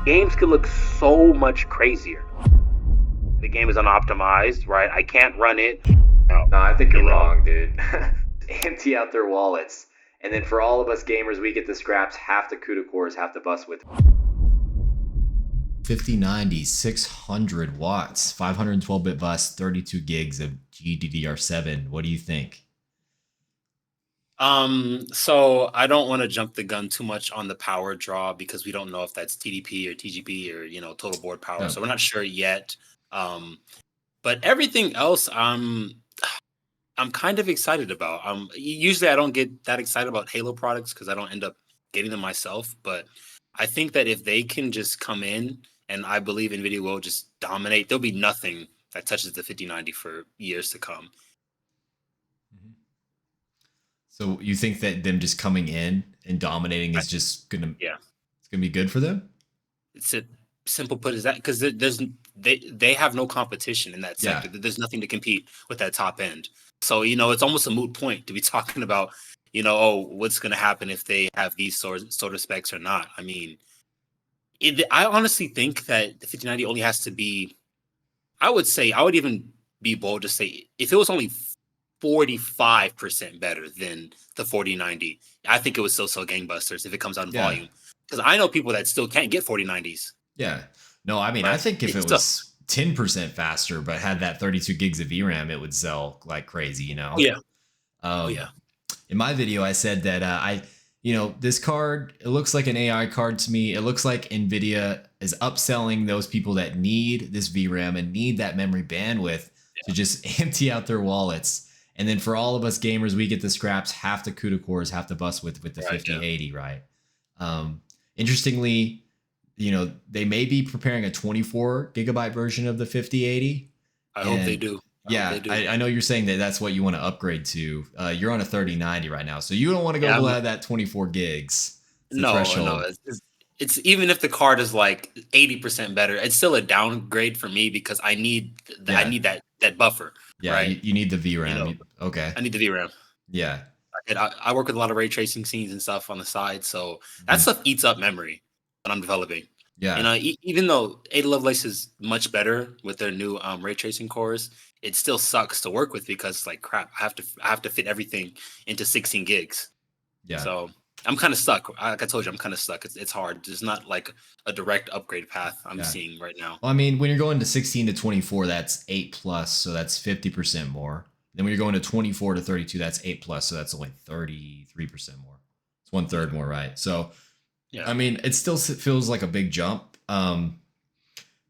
games could look so much crazier. The game is unoptimized, right? I can't run it. No, I think you're wrong, dude. Empty out their wallets. And then for all of us gamers, we get the scraps, half the CUDA cores, half the bus width. 5090, 600 watts, 512-bit bus, 32 gigs of GDDR7. What do you think? So I don't want to jump the gun too much on the power draw because we don't know if that's TDP or TGP or, total board power. So we're not sure yet. But everything else, I'm kind of excited about. Usually I don't get that excited about Halo products because I don't end up getting them myself. But I think that if they can just come in, and I believe Nvidia will just dominate, there'll be nothing that touches the 5090 for years to come. So you think that them just coming in and dominating is just gonna it's gonna be good for them? It's a simple put as that because they have no competition in that sector. There's nothing to compete with that top end. So it's almost a moot point to be talking about what's going to happen if they have these sort of specs or not. I mean, I honestly think that the 5090 only has to be. I would even be bold to say if it was only 45% better than the 4090, I think it would still sell gangbusters if it comes out in volume. Because I know people that still can't get 4090s. Yeah. No, I mean, right? I think if it was 10% faster but had that 32 gigs of VRAM, it would sell like crazy, Yeah. In my video, I said that this card, it looks like an AI card to me. It looks like Nvidia is upselling those people that need this VRAM and need that memory bandwidth to just empty out their wallets. And then for all of us gamers, we get the scraps, half the CUDA cores, half the bus width with the 5080, right? Interestingly, they may be preparing a 24 gigabyte version of the 5080. I hope they do. I know you're saying that that's what you want to upgrade to. You're on a 3090 right now, so you don't want to go below that 24 gigs. No. It's even if the card is like 80% better, it's still a downgrade for me because I need that buffer. Yeah, right? You need the VRAM. Okay. I need the VRAM. Yeah. And I work with a lot of ray tracing scenes and stuff on the side, so that stuff eats up memory when I'm developing. Yeah. Even though Ada Lovelace is much better with their new ray tracing cores, it still sucks to work with because like crap, I have to fit everything into 16 gigs. Yeah. So I'm kind of stuck. Like I told you, I'm kind of stuck. It's hard. There's not like a direct upgrade path I'm seeing right now. Well, I mean, when you're going to 16 to 24, that's 8 plus, so that's 50% more. Then when you're going to 24 to 32, that's 8 plus, so that's only 33% more. It's 1/3 more, right? So, I mean, it still feels like a big jump. But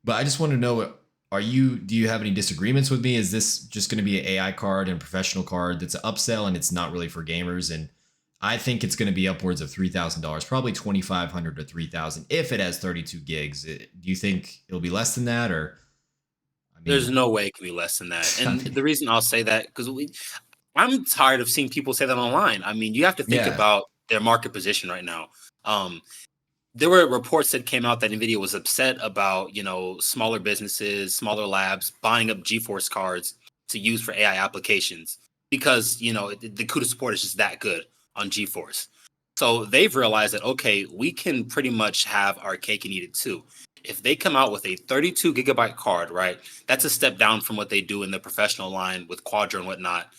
I just want to know, do you have any disagreements with me? Is this just going to be an AI card and professional card that's an upsell and it's not really for gamers? And I think it's going to be upwards of $3,000, probably $2,500 to $3,000 if it has 32 gigs. Do you think it'll be less than that, or? I mean, there's no way it can be less than that. And the reason I'll say that because I'm tired of seeing people say that online. I mean, you have to think about their market position right now. There were reports that came out that Nvidia was upset about smaller businesses, smaller labs buying up GeForce cards to use for AI applications because the CUDA support is just that good on GeForce. So they've realized that, okay, we can pretty much have our cake and eat it too. If they come out with a 32 gigabyte card, right, that's a step down from what they do in the professional line with Quadro and whatnot.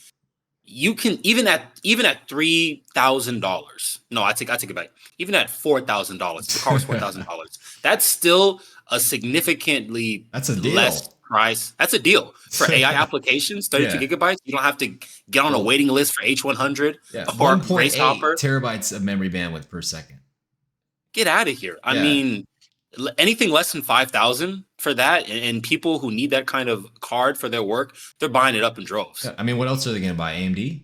You can even at $3,000. No, I take it back. Even at $4,000, the car was $4,000. That's still a significantly less price. That's a deal for AI applications. 32 gigabytes. You don't have to get on a waiting list for H100 or 1.8 terabytes of memory bandwidth per second. Get out of here. I mean, anything less than 5,000 for that, and people who need that kind of card for their work, they're buying it up in droves. I mean, what else are they going to buy? AMD?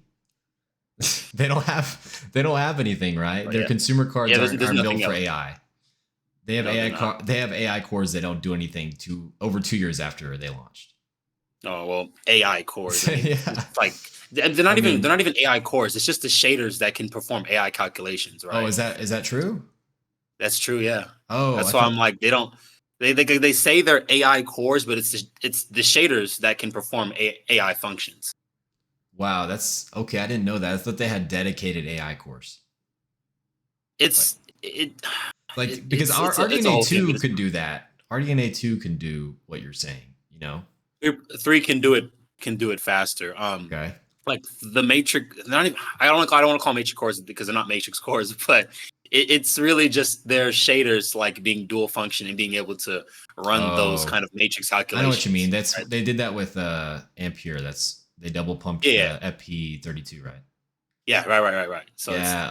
They don't have anything, right? Their consumer cards aren't built for AI. They have they have AI cores that don't do anything over 2 years after they launched. Oh well, AI cores. I mean, like they're not even AI cores. It's just the shaders that can perform AI calculations, right? Oh, is that true? That's true, yeah. Oh, that's why I'm like they say they're AI cores, but it's the shaders that can perform AI functions. Wow, that's okay. I didn't know that. I thought they had dedicated AI cores. Like because it's a RDNA whole thing. 2 could do that. RDNA 2 can do what you're saying, you know? 3 can do it faster. Okay. Like the matrix, I don't want to call them matrix cores because they're not matrix cores, but it's really just their shaders like being dual function and being able to run those kind of matrix calculations. I know what you mean. That's right? They did that with Ampere. They double pumped Yeah. the FP32, right? Yeah, right. So yeah.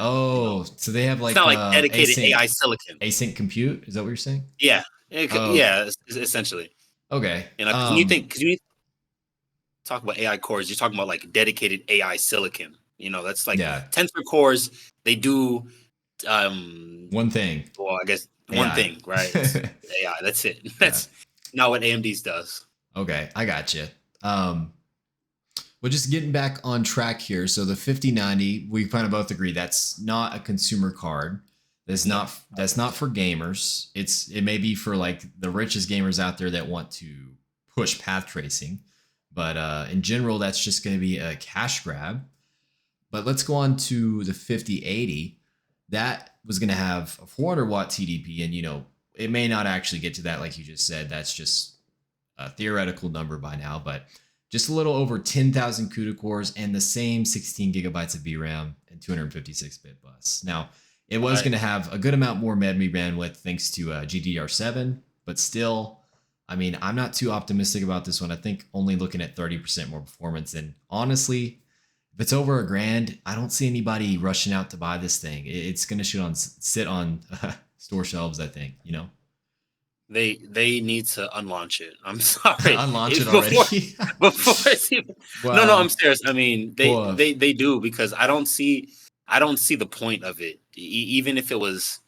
So they have like it's not like dedicated async, AI silicon. Async compute. Is that what you're saying? Yeah, yeah, essentially. Okay. Because when you talk about AI cores, you're talking about like dedicated AI silicon. That's like tensor cores. They do one thing. Well, I guess AI. one thing, right? AI. That's it. That's not what AMD's does. Okay, I got you. Well, just getting back on track here. So the 5090, we kind of both agree that's not a consumer card. That's not for gamers. It may be for like the richest gamers out there that want to push path tracing, but in general, that's just going to be a cash grab. But let's go on to the 5080. That was going to have a 400 watt TDP, and it may not actually get to that, like you just said. That's just a theoretical number by now, but just a little over 10,000 CUDA cores and the same 16 gigabytes of VRAM and 256-bit bus. Now, it was going to have a good amount more memory bandwidth thanks to GDDR7, but still, I mean, I'm not too optimistic about this one. I think only looking at 30% more performance. And honestly, if it's over $1,000, I don't see anybody rushing out to buy this thing. It's going to sit on store shelves, I think, They need to unlaunch it. I'm sorry. Unlaunch it already. before it's even, wow. No, I'm serious. I mean, they do, because I don't see the point of it. Even if it was,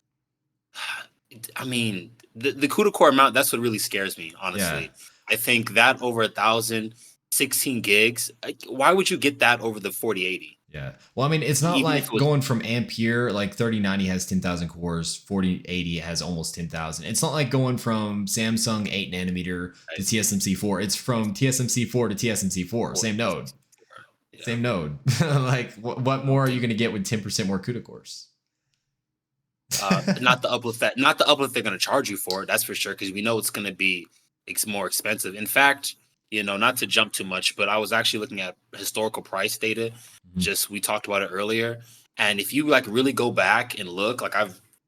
I mean, the CUDA core amount, that's what really scares me, honestly. Yeah. I think that over 1,000, 16 gigs, why would you get that over the 4080? Yeah. Well, I mean, it's not like going from Ampere, like 3090 has 10,000 cores, 4080 has almost 10,000. It's not like going from Samsung 8 nanometer to TSMC 4. It's from TSMC 4 to TSMC 4. Same node. Yeah. Same node. Like, what more are you going to get with 10% more CUDA cores? Not the uplift they're going to charge you for, that's for sure, because we know it's going to be more expensive. In fact, not to jump too much, but I was actually looking at historical price data. We talked about it earlier. And if you like really go back and look, like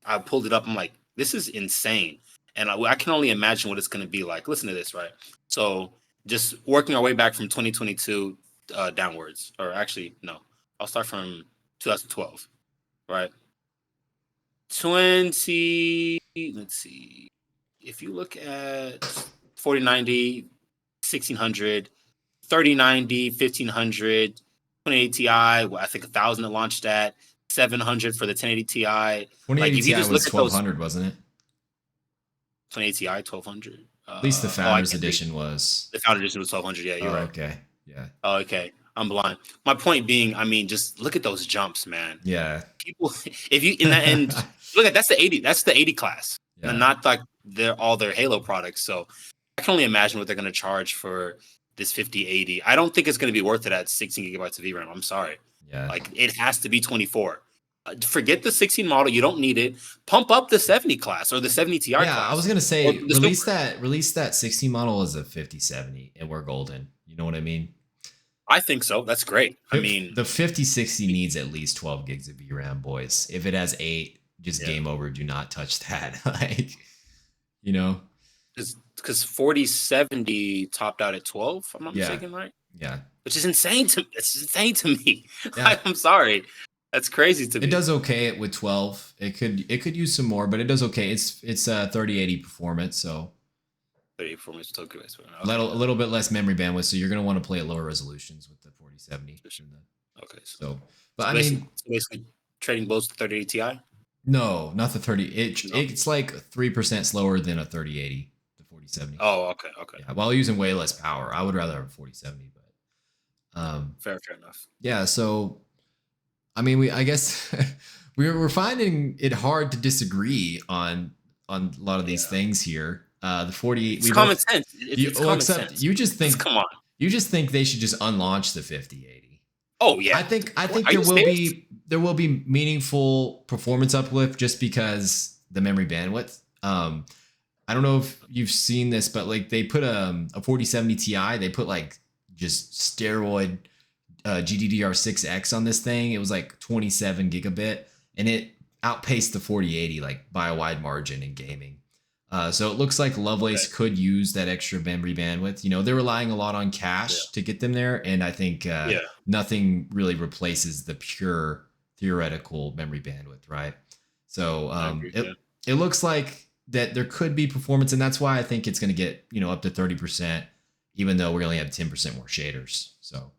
I pulled it up, I'm like, this is insane. And I can only imagine what it's going to be like. Listen to this, right? So just working our way back from 2022 downwards, or actually, no, I'll start from 2012, right? Let's see. If you look at 4090, 1600, 3090, 1500, 2080 Ti, I think 1000 that launched at, 700 for the 1080 Ti. 2080 Ti was 1200, wasn't it? 2080 Ti, 1200. At least the Founders Edition was. The Founders Edition was 1200. Yeah, you're right. Okay. Yeah. Oh, okay. I'm blind. My point being, I mean, just look at those jumps, man. Yeah. People, if you in that end, look at that's the 80. That's the 80 class, and not like all their Halo products. So I can only imagine what they're going to charge for this 5080. I don't think it's going to be worth it at 16 gigabytes of VRAM. I'm sorry. Yeah. Like, it has to be 24. Forget the 16 model. You don't need it. Pump up the 70 class or the 70 Ti class. Yeah, I was going to say, release that 16 model as a 5070 and we're golden. You know what I mean? I think so. That's great. I mean, the 5060 needs at least 12 gigs of VRAM, boys. If it has 8, just game over. Do not touch that. Like, because 4070 topped out at 12, if I'm not mistaken, right? Yeah. Which is insane to me. Yeah. I'm sorry. That's crazy to me. It does okay with 12. It could use some more, but it does okay. It's 3080 performance, so 3080 performance still good. Okay. A little bit less memory bandwidth, so you're going to want to play at lower resolutions with the 4070. Okay. So basically trading both to 3080 Ti? No, not the 30. It's like 3% slower than a 3080 to 4070. Oh, okay. Yeah, while using way less power. I would rather have a 4070, but fair enough. Yeah, so I mean, I guess we're finding it hard to disagree on a lot of these things here. The 40. It's common sense. It's common sense. You just think. Come on. You just think they should just unlaunch the 5080. Oh yeah. I think there will be meaningful performance uplift just because the memory bandwidth. I don't know if you've seen this, but like they put a 4070 Ti, they put like just steroid GDDR6X on this thing. It was like 27 gigabit, and it outpaced the 4080 like by a wide margin in gaming. So it looks like Lovelace could use that extra memory bandwidth. You know, they're relying a lot on cache to get them there, and I think nothing really replaces the pure theoretical memory bandwidth, right? So it looks like that there could be performance, and that's why I think it's going to get, you know, up to 30%, even though we only have 10% more shaders. So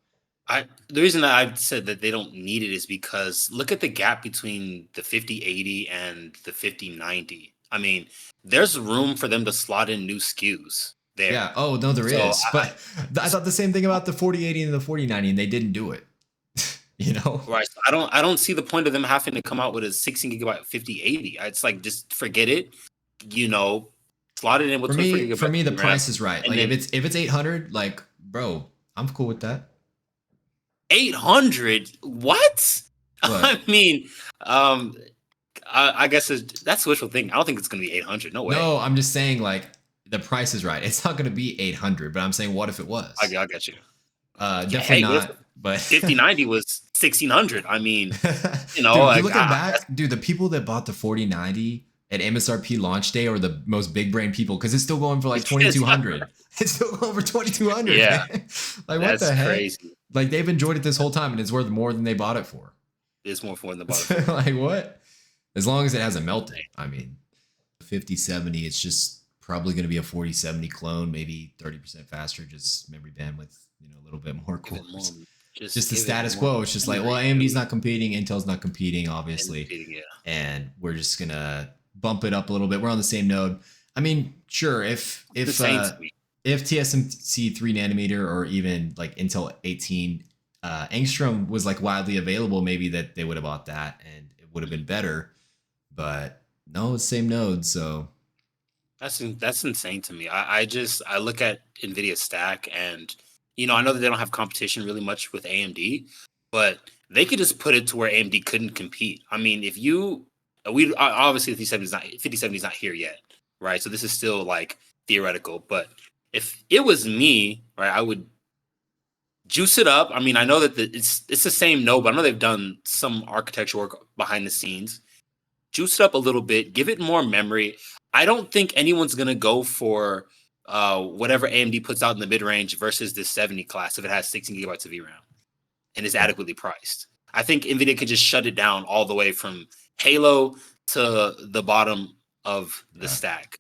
the reason that I've said that they don't need it is because look at the gap between the 5080 and the 5090. I mean, there's room for them to slot in new SKUs there. Yeah. Oh, no, there is. But I thought the same thing about the 4080 and the 4090, and they didn't do it. You know? Right. So I don't see the point of them having to come out with a 16 gigabyte 5080. It's like, just forget it. You know, slot it in with 24 gigabyte. For me, the price is right. Like then, if it's 800, like, bro, I'm cool with that. 800? What? I mean, I guess that's wishful thinking. I don't think it's going to be 800. No way. No, I'm just saying, like, the price is right. It's not going to be 800, but I'm saying, what if it was? I got you. Definitely not. But 5090 was 1600. I mean, you know, dude, like, looking back, dude, the people that bought the 4090 at MSRP launch day are the most big brain people, because it's still going for like 2200. It's still going for 2200. Yeah, like what the heck? Crazy. Like they've enjoyed it this whole time, and it's worth more than they bought it for. It's more than they bought it for. Like what? As long as it hasn't melted. I mean, 5070, it's just probably going to be a 4070 clone, maybe 30% faster, just memory bandwidth, you know, a little bit more cores. Just the status quo. It's just like, well, AMD's not competing, Intel's not competing, obviously, and we're just gonna bump it up a little bit. We're on the same node. I mean, sure, if TSMC 3 nanometer or even like Intel 18 angstrom was like widely available, maybe that they would have bought that and it would have been better. But no, it's the same node, so that's insane to me. I look at Nvidia stack, and you know, I know that they don't have competition really much with AMD, but they could just put it to where AMD couldn't compete. I mean, if we obviously 5070 is not here yet, right? So this is still like theoretical. But if it was me, right, I would juice it up. I mean, I know that it's the same node, but I know they've done some architecture work behind the scenes. Juice it up a little bit, give it more memory. I don't think anyone's gonna go for whatever AMD puts out in the mid range versus this 70 class if it has 16 gigabytes of VRAM and is adequately priced. I think Nvidia could just shut it down all the way from Halo to the bottom of the stack.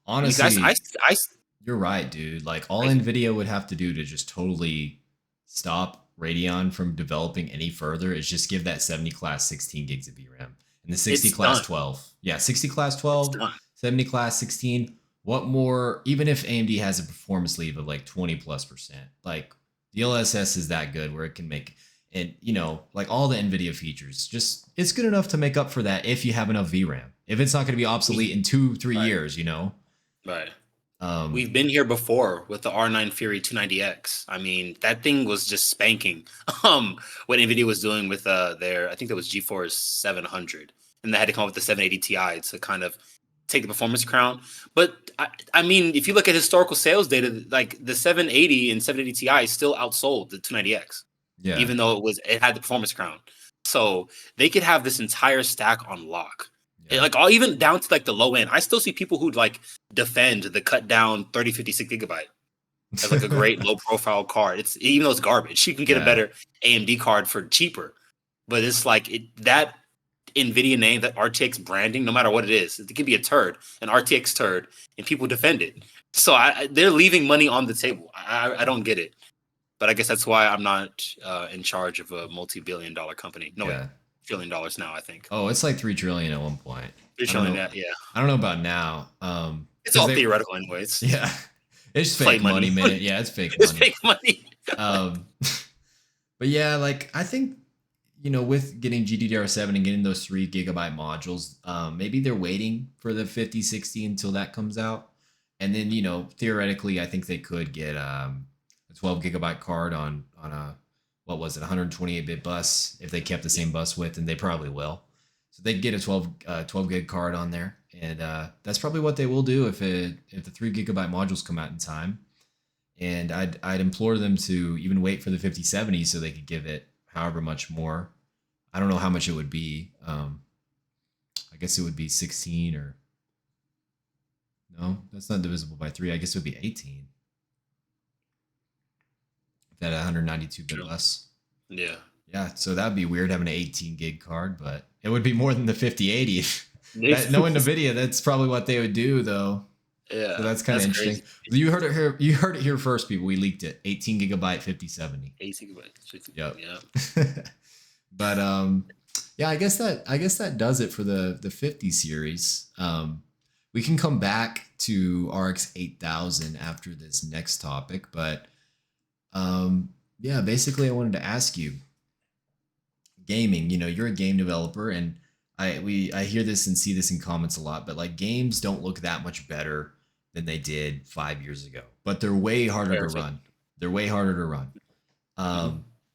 Honestly, you guys, you're right, dude. Like all Nvidia would have to do to just totally stop Radeon from developing any further is just give that 70 class 16 gigs of VRAM and the 60 class 12. Yeah, 60 class 12, 70 class 16. What more? Even if AMD has a performance lead of like 20+%, like the LSS is that good where it can make. And, you know, like all the NVIDIA features, just it's good enough to make up for that if you have enough VRAM. If it's not going to be obsolete in 2-3 years, you know? Right. We've been here before with the R9 Fury 290X. I mean, that thing was just spanking what NVIDIA was doing with their, I think that was GeForce 700. And they had to come up with the 780 Ti to kind of take the performance crown. But, I mean, if you look at historical sales data, like the 780 and 780 Ti still outsold the 290X. Yeah. Even though it had the performance crown. So they could have this entire stack on lock. Yeah. Like even down to like the low end. I still see people who'd like defend the cut down 3056 gigabyte as like a great low profile card. It's even though it's garbage, you can get a better AMD card for cheaper. But it's like that NVIDIA name, that RTX branding, no matter what it is, it could be a turd, an RTX turd, and people defend it. So they're leaving money on the table. I don't get it. But I guess that's why I'm not in charge of a multi-billion-dollar company. No, $1 trillion now, I think. Oh, it's like $3 trillion at one point. $3 trillion, yeah. I don't know about now. It's all theoretical, anyways. Yeah, it's fake money, man. Yeah, it's fake money. It's fake money. But yeah, like I think, you know, with getting GDDR7 and getting those 3 gigabyte modules, maybe they're waiting for the 5060 until that comes out, and then, you know, theoretically, I think they could get 12 gigabyte card on a, what was it, 128-bit bus if they kept the same bus width, and they probably will. So they get a 12 gig card on there, and that's probably what they will do if the 3 GB modules come out in time. And I'd implore them to even wait for the 5070 so they could give it however much more. I don't know how much it would be. I guess it would be 16 or no, that's not divisible by 3. I guess it would be 18. That 192-bit less. Yeah. Yeah, so that'd be weird having an 18 gig card, but it would be more than the 5080. Knowing Nvidia, that's probably what they would do, though. Yeah, so that's kind of interesting. Crazy. You heard it here. You heard it here first, people. We leaked it. 18 gigabyte 5070. 18 gigabyte. Yep. Yeah. But yeah, I guess that does it for the 50 series. We can come back to RX 8000 after this next topic, but yeah, basically I wanted to ask you, gaming, you're a game developer, and I hear this and see this in comments a lot, but like games don't look that much better than they did 5 years ago, but they're way harder to run. They're way harder to run.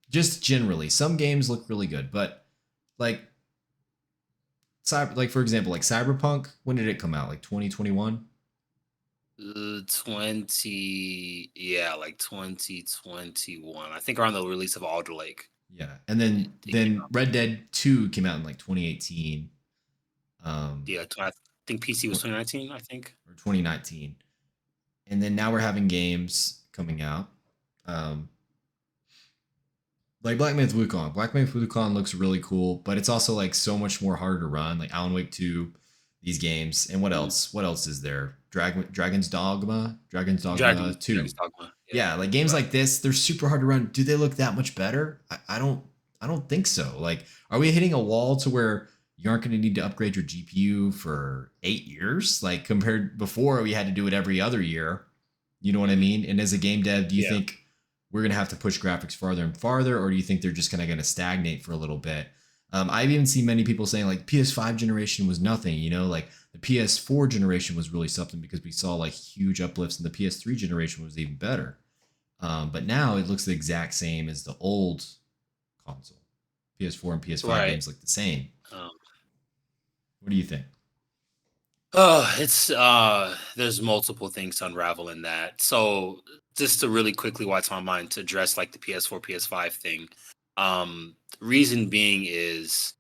Just generally, some games look really good, but like for example, like Cyberpunk, when did it come out? Like 2021? Like 2021. I think around the release of Alder Lake. Yeah, and then Red Dead 2 came out in like 2018. Yeah, I think PC was 2019. I think or 2019, and then now we're having games coming out, like Black Myth Wukong. Black Myth Wukong looks really cool, but it's also like so much more harder to run. Like Alan Wake 2, these games, and what else? What else is there? Dragon's Dogma 2. Dragon's Dogma. Yeah, like games like this, they're super hard to run. Do they look that much better? I don't think so. Like, are we hitting a wall to where you aren't going to need to upgrade your GPU for 8 years? Like compared before, we had to do it every other year. You know what I mean? And as a game dev, do you think we're going to have to push graphics farther and farther, or do you think they're just kind of going to stagnate for a little bit? I've even seen many people saying like PS5 generation was nothing, like the PS4 generation was really something because we saw like huge uplifts, and the PS3 generation was even better. But now it looks the exact same as the old console. PS4 and PS5 games look the same. What do you think? It's there's multiple things to unravel in that. So just to really quickly watch my mind to address like the PS4, PS5 thing. Reason being is,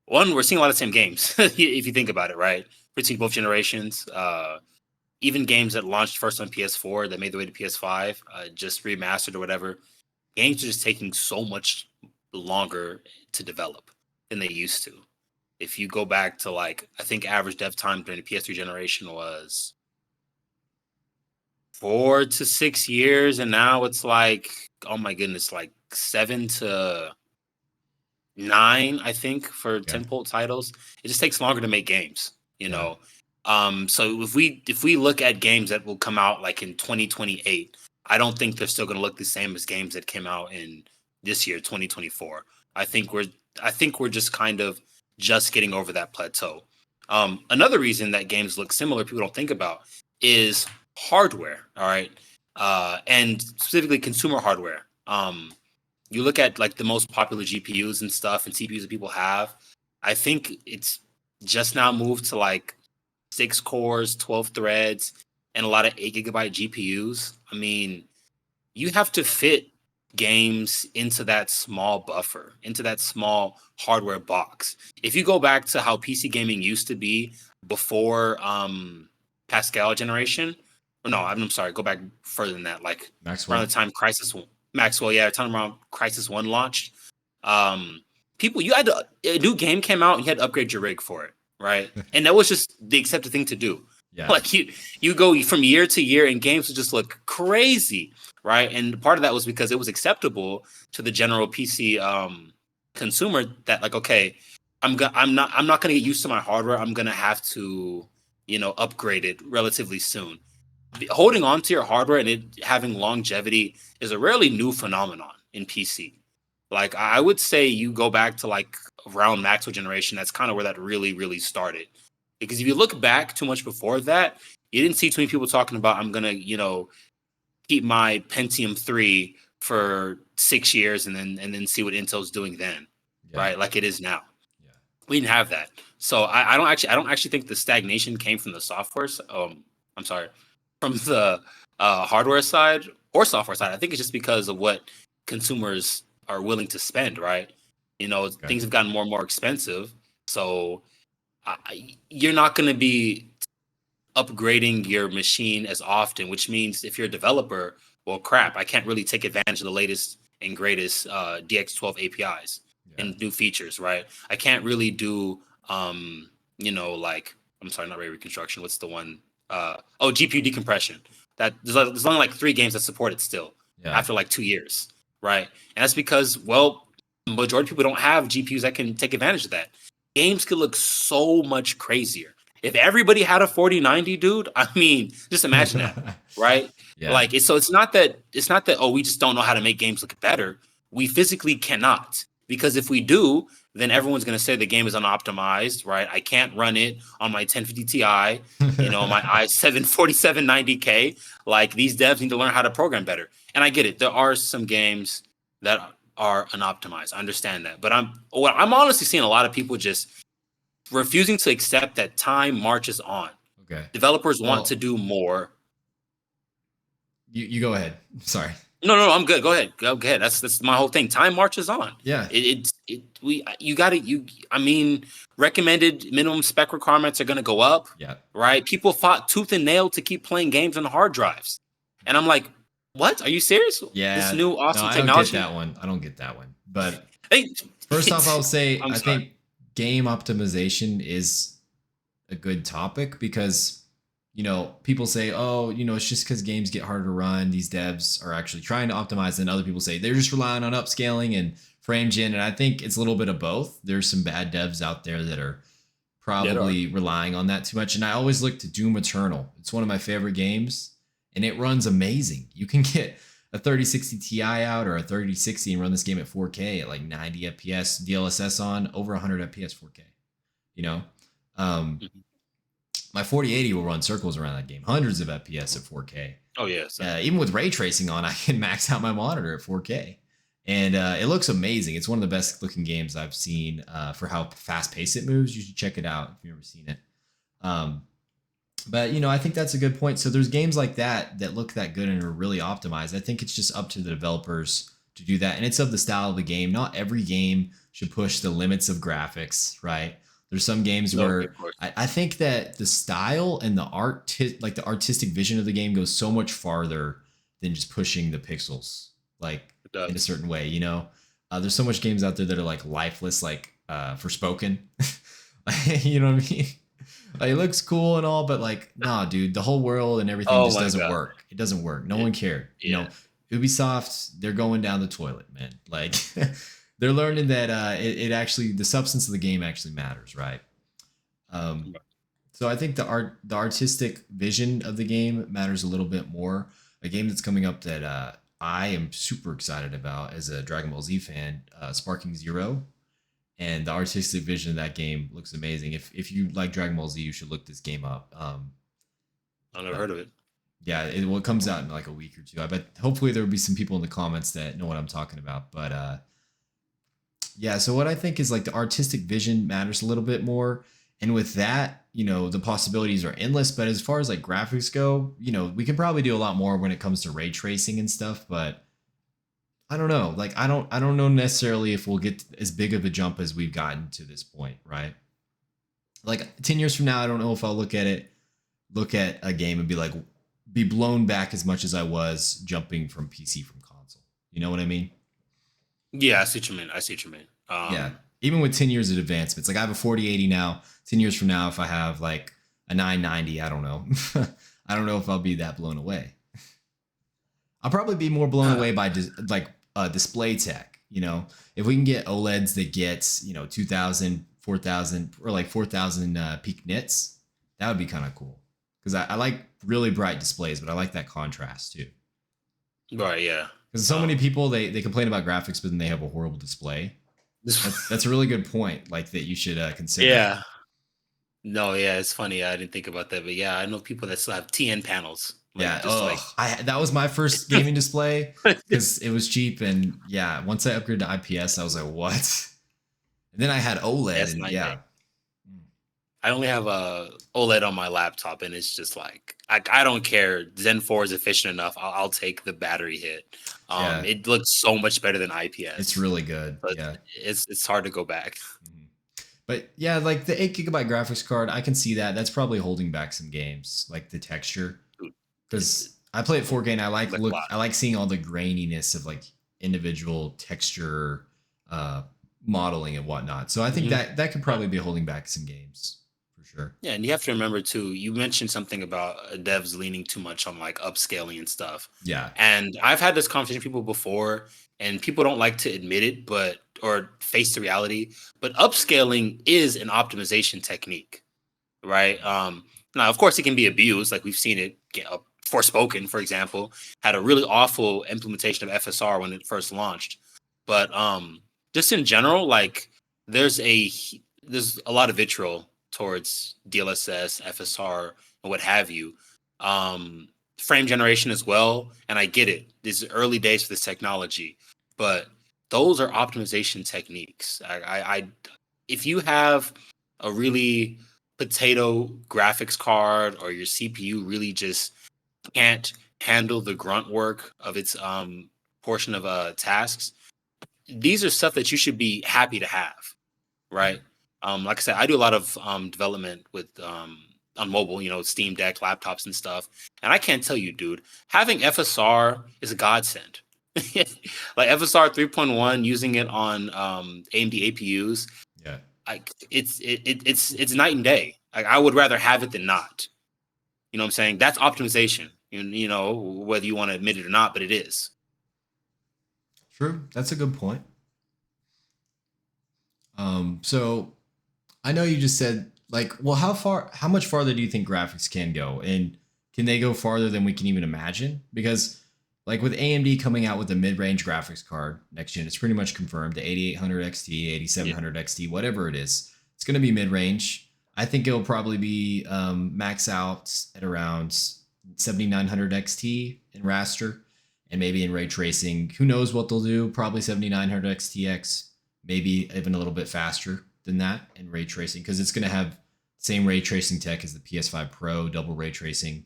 one, we're seeing a lot of the same games if you think about it, right? Between both generations. Even games that launched first on PS4 that made their way to PS5, just remastered or whatever, games are just taking so much longer to develop than they used to. If you go back to like, I think average dev time during the PS3 generation was 4 to 6 years, and now it's like, oh my goodness, like 7 to 9, I think, for tentpole titles. It just takes longer to make games, know. So if we look at games that will come out like in 2028, I don't think they're still going to look the same as games that came out in this year, 2024. I think we're just kind of just getting over that plateau. Another reason that games look similar, people don't think about, is hardware. All right, and specifically consumer hardware. You look at like the most popular GPUs and stuff and CPUs that people have. I think it's just now moved to like 6 cores, 12 threads, and a lot of 8 gigabyte GPUs. I mean, you have to fit games into that small buffer, into that small hardware box. If you go back to how PC gaming used to be before Pascal generation, or no, I'm sorry, go back further than that, like Maxwell. Around the time time around Crisis 1 launched. People, a new game came out and you had to upgrade your rig for it, right? And that was just the accepted thing to do. Yeah. Like you go from year to year and games would just look crazy, right? And part of that was because it was acceptable to the general PC consumer that like, okay, I'm not gonna get used to my hardware. I'm gonna have to, upgrade it relatively soon. Holding on to your hardware and it having longevity is a rarely new phenomenon in PC. Like I would say you go back to like around Maxwell generation, that's kind of where that really, really started. Because if you look back too much before that, you didn't see too many people talking about, I'm going to, keep my Pentium 3 for 6 years and then see what Intel's doing then, right? Like it is now. Yeah. We didn't have that. So I don't actually think the stagnation came from the software. I'm sorry, from the hardware side or software side. I think it's just because of what consumers are willing to spend. Right? Things have gotten more and more expensive. So you're not going to be upgrading your machine as often, which means if you're a developer, well, crap, I can't really take advantage of the latest and greatest DX12 APIs and new features, right? I can't really do, like, I'm sorry, not ray reconstruction. What's the one? GPU decompression. There's only like 3 games that support it still after like 2 years, right? And that's because, well, majority of people don't have GPUs that can take advantage of that. Games could look so much crazier. If everybody had a 4090, dude, I mean, just imagine that, right? Yeah. Like, it's not that we just don't know how to make games look better. We physically cannot, because if we do, then everyone's going to say the game is unoptimized, right? I can't run it on my 1050 Ti, my i7 4790K. Like, these devs need to learn how to program better. And I get it. There are some games that are unoptimized. I understand that. But I'm honestly seeing a lot of people just refusing to accept that time marches on. Okay. Developers want to do more. You go ahead. Sorry. No, I'm good. Go ahead. Go ahead. That's my whole thing. Time marches on. Yeah. Recommended minimum spec requirements are going to go up. Yeah. Right. People fought tooth and nail to keep playing games on hard drives. And I'm like, what? Are you serious? Yeah. This new awesome I technology. I don't get that one. But hey, first off, I'll say I sorry. think game optimization is a good topic because people say, oh, it's just because games get harder to run. These devs are actually trying to optimize. And other people say they're just relying on upscaling and frame gen. And I think it's a little bit of both. There's some bad devs out there that are probably relying on that too much. And I always look to Doom Eternal. It's one of my favorite games and it runs amazing. You can get a 3060 Ti out or a 3060 and run this game at 4K at like 90 FPS, DLSS on, over 100 FPS 4K. My 4080 will run circles around that game, hundreds of FPS at 4K. Oh, yes. Even with ray tracing on, I can max out my monitor at 4K. And it looks amazing. It's one of the best looking games I've seen for how fast paced it moves. You should check it out if you've never seen it. But I think that's a good point. So there's games like that look that good and are really optimized. I think it's just up to the developers to do that. And it's of the style of the game. Not every game should push the limits of graphics, right? There's some games where I think that the style and the the artistic vision of the game goes so much farther than just pushing the pixels like in a certain way. There's so much games out there that are like lifeless, like Forspoken. You know what I mean? Like, it looks cool and all, but like, nah, dude, the whole world and everything just doesn't work. It doesn't work. No one cared. Ubisoft, they're going down the toilet, man. Like. They're learning that it actually, the substance of the game actually matters, right? So I think the artistic vision of the game matters a little bit more. A game that's coming up that I am super excited about as a Dragon Ball Z fan, Sparking Zero, and the artistic vision of that game looks amazing. If you like Dragon Ball Z, you should look this game up. I've never heard of it. Yeah, it comes out in like a week or two. I bet hopefully there will be some people in the comments that know what I'm talking about, but. Yeah, so what I think is like the artistic vision matters a little bit more. And with that, the possibilities are endless. But as far as like graphics go, we can probably do a lot more when it comes to ray tracing and stuff. But I don't know. Like, I don't know necessarily if we'll get as big of a jump as we've gotten to this point, right? Like 10 years from now, I don't know if I'll look at a game and be blown back as much as I was jumping from PC from console. You know what I mean? Yeah, I see what you mean. Yeah, even with 10 years of advancements, like I have a 4080 now. 10 years from now, if I have like a 990, I don't know. I don't know if I'll be that blown away. I'll probably be more blown away by display tech. If we can get OLEDs that gets 2,000, 4,000, or like 4,000 peak nits, that would be kind of cool. Because I like really bright displays, but I like that contrast too. Right. Yeah. Because so many people, they complain about graphics, but then they have a horrible display. That's a really good point, like that you should consider. Yeah. No, yeah, it's funny. I didn't think about that, but yeah, I know people that still have TN panels. Like, yeah, that was my first gaming display because it was cheap, and yeah, once I upgraded to IPS, I was like, what? And then I had OLED, I only have a OLED on my laptop, and it's just like I don't care. Zen 4 is efficient enough. I'll take the battery hit. Yeah, It looks so much better than IPS. it's really good. But Yeah. it's hard to go back. Mhm. But yeah, like the 8 GB graphics card, I can see that. That's probably holding back some games, like the texture. Dude, Because I play it 4K and like a lot. I like seeing all the graininess of like individual texture modeling and whatnot. So I think that could probably be holding back some games for sure. Yeah, and you have to remember too, you mentioned something about devs leaning too much on like upscaling and stuff. Yeah. And I've had this conversation with people before, and people don't like to admit it, or face the reality. But upscaling is an optimization technique, right? Now, of course, it can be abused. Like we've seen it. Forspoken, for example, had a really awful implementation of FSR when it first launched. But just in general, like there's a lot of vitriol towards DLSS, FSR, and what have you. Frame generation as well, and I get it. These are early days for this technology, but those are optimization techniques. If you have a really potato graphics card or your CPU really just can't handle the grunt work of its portion of tasks, these are stuff that you should be happy to have, right? Like I said, I do a lot of development with on mobile, Steam Deck, laptops, and stuff. And I can't tell you, dude, having FSR is a godsend. Like FSR 3.1, using it on AMD APUs, Yeah. It's night and day. Like I would rather have it than not. You know what I'm saying? That's optimization. Whether you want to admit it or not, but it is. True. That's a good point. So I know you just said like, well, how much farther do you think graphics can go? And can they go farther than we can even imagine? Because like with AMD coming out with a mid-range graphics card next gen, it's pretty much confirmed the 8800 XT, 8700 XT, whatever it is, it's going to be mid-range. I think it'll probably be max out at around 7900 XT in raster and maybe in ray tracing. Who knows what they'll do? Probably 7900 XTX, maybe even a little bit faster than that in ray tracing because it's going to have same ray tracing tech as the PS5 Pro, double ray tracing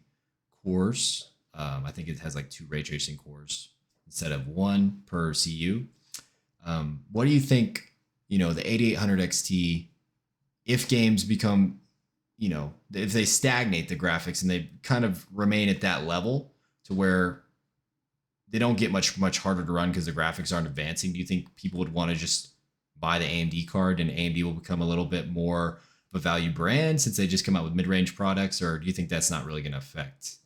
cores. I think it has like 2 ray tracing cores instead of 1 per CU. What do you think, the 8800 XT, if games become, if they stagnate the graphics and they kind of remain at that level to where they don't get much harder to run because the graphics aren't advancing, do you think people would want to just buy the AMD card and AMD will become a little bit more of a value brand since they just come out with mid-range products, or do you think that's not really going to affect?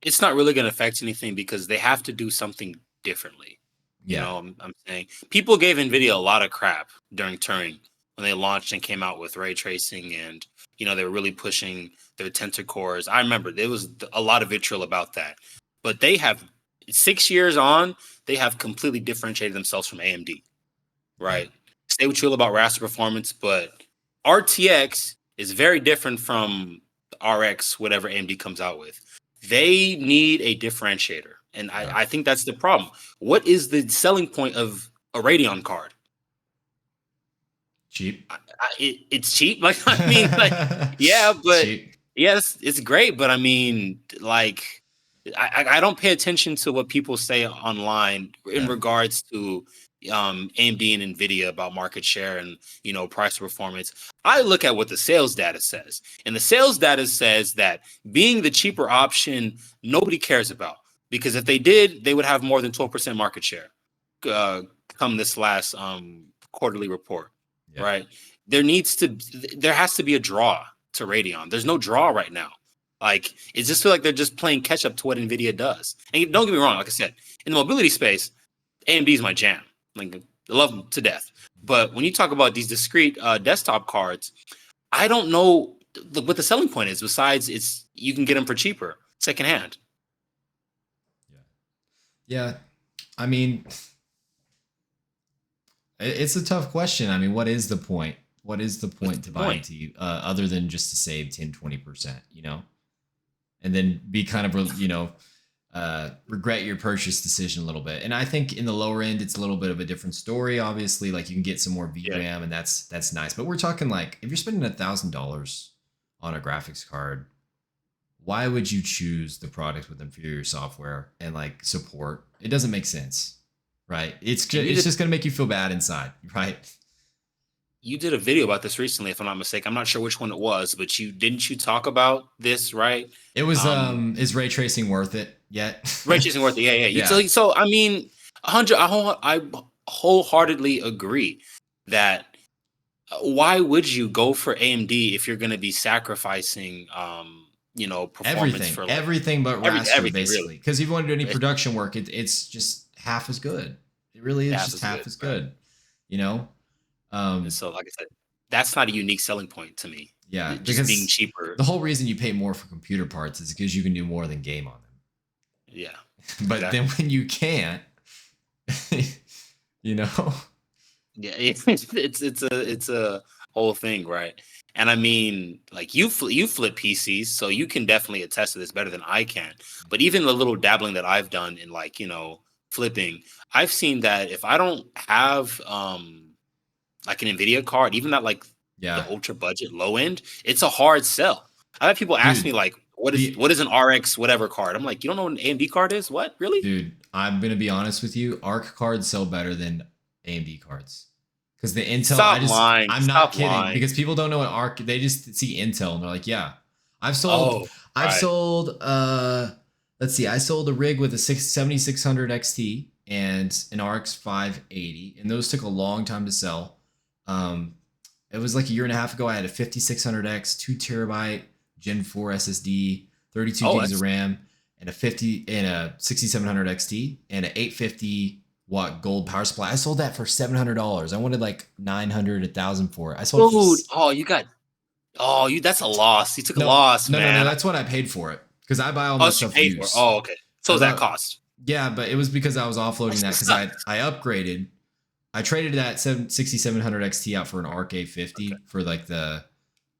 It's not really going to affect anything because they have to do something differently. Yeah. I'm saying people gave Nvidia a lot of crap during Turing when they launched and came out with ray tracing, and they were really pushing their tensor cores. I remember there was a lot of vitriol about that, but they have 6 years on, they have completely differentiated themselves from AMD. Right? Say what you will about raster performance, but RTX is very different from RX, whatever AMD comes out with. They need a differentiator. And I think that's the problem. What is the selling point of a Radeon card? Cheap. It's cheap. Like, I mean, like, yeah, but cheap. Yes, it's great. But I mean, like, I don't pay attention to what people say online in regards to AMD and Nvidia about market share and price performance. I look at what the sales data says, and the sales data says that being the cheaper option, nobody cares about, because if they did, they would have more than 12% market share come this last quarterly report. Right? There has to be a draw to Radeon. There's no draw right now. Like, it just feel like they're just playing catch up to what Nvidia does. And don't get me wrong, like I said, in the mobility space, AMD is my jam. Like, I love them to death. But when you talk about these discrete desktop cards, I don't know what the selling point is. Besides, you can get them for cheaper, secondhand. Yeah. I mean, it's a tough question. I mean, what is the point? What is the point to buy into you other than just to save 10, 20%, And then be kind of, regret your purchase decision a little bit. And I think in the lower end, it's a little bit of a different story. Obviously, like you can get some more VRAM, and that's nice. But we're talking like if you're spending $1,000 on a graphics card, why would you choose the product with inferior software and like support? It doesn't make sense, right? It's just gonna make you feel bad inside, right? You did a video about this recently, if I'm not mistaken. I'm not sure which one it was, but you talk about this, right? It was is ray tracing worth it yet? Ray tracing worth it, yeah. Yeah. So I mean, I wholeheartedly agree that why would you go for AMD if you're going to be sacrificing performance for everything but raster, everything, basically, because if you want to do any production work, it's just half as good. It really is just half as good, you know. And so, like I said, that's not a unique selling point to me. Yeah, just being cheaper. The whole reason you pay more for computer parts is because you can do more than game on them. Yeah, but then when you can't, you know. Yeah, it's a whole thing, right? And I mean, like you flip PCs, so you can definitely attest to this better than I can. But even the little dabbling that I've done in like flipping, I've seen that if I don't have like an Nvidia card, even that like the ultra budget low end, it's a hard sell. I have people ask me like, what is an RX whatever card? I'm like, you don't know what an AMD card is? What, really? Dude, I'm gonna be honest with you. ARC cards sell better than AMD cards. Because the Intel, I'm not kidding. Because people don't know what ARC, they just see Intel and they're like, yeah. I've sold let's see, I sold a rig with a 7600 XT and an RX 580, and those took a long time to sell. It was like a year and a half ago. I had a 5600X, 2 terabyte Gen 4 SSD, 32 gigs of RAM, and a 6700 XT, and an 850 watt gold power supply. I sold that for $700. I wanted like 900, 1,000 for it. I sold. Dude, that's a loss. You took a loss, man. No, that's what I paid for it because I buy all my stuff used. Oh, okay. So that cost. Yeah, but it was because I was offloading that because I upgraded. I traded that 6700 XT out for an RK50 for like the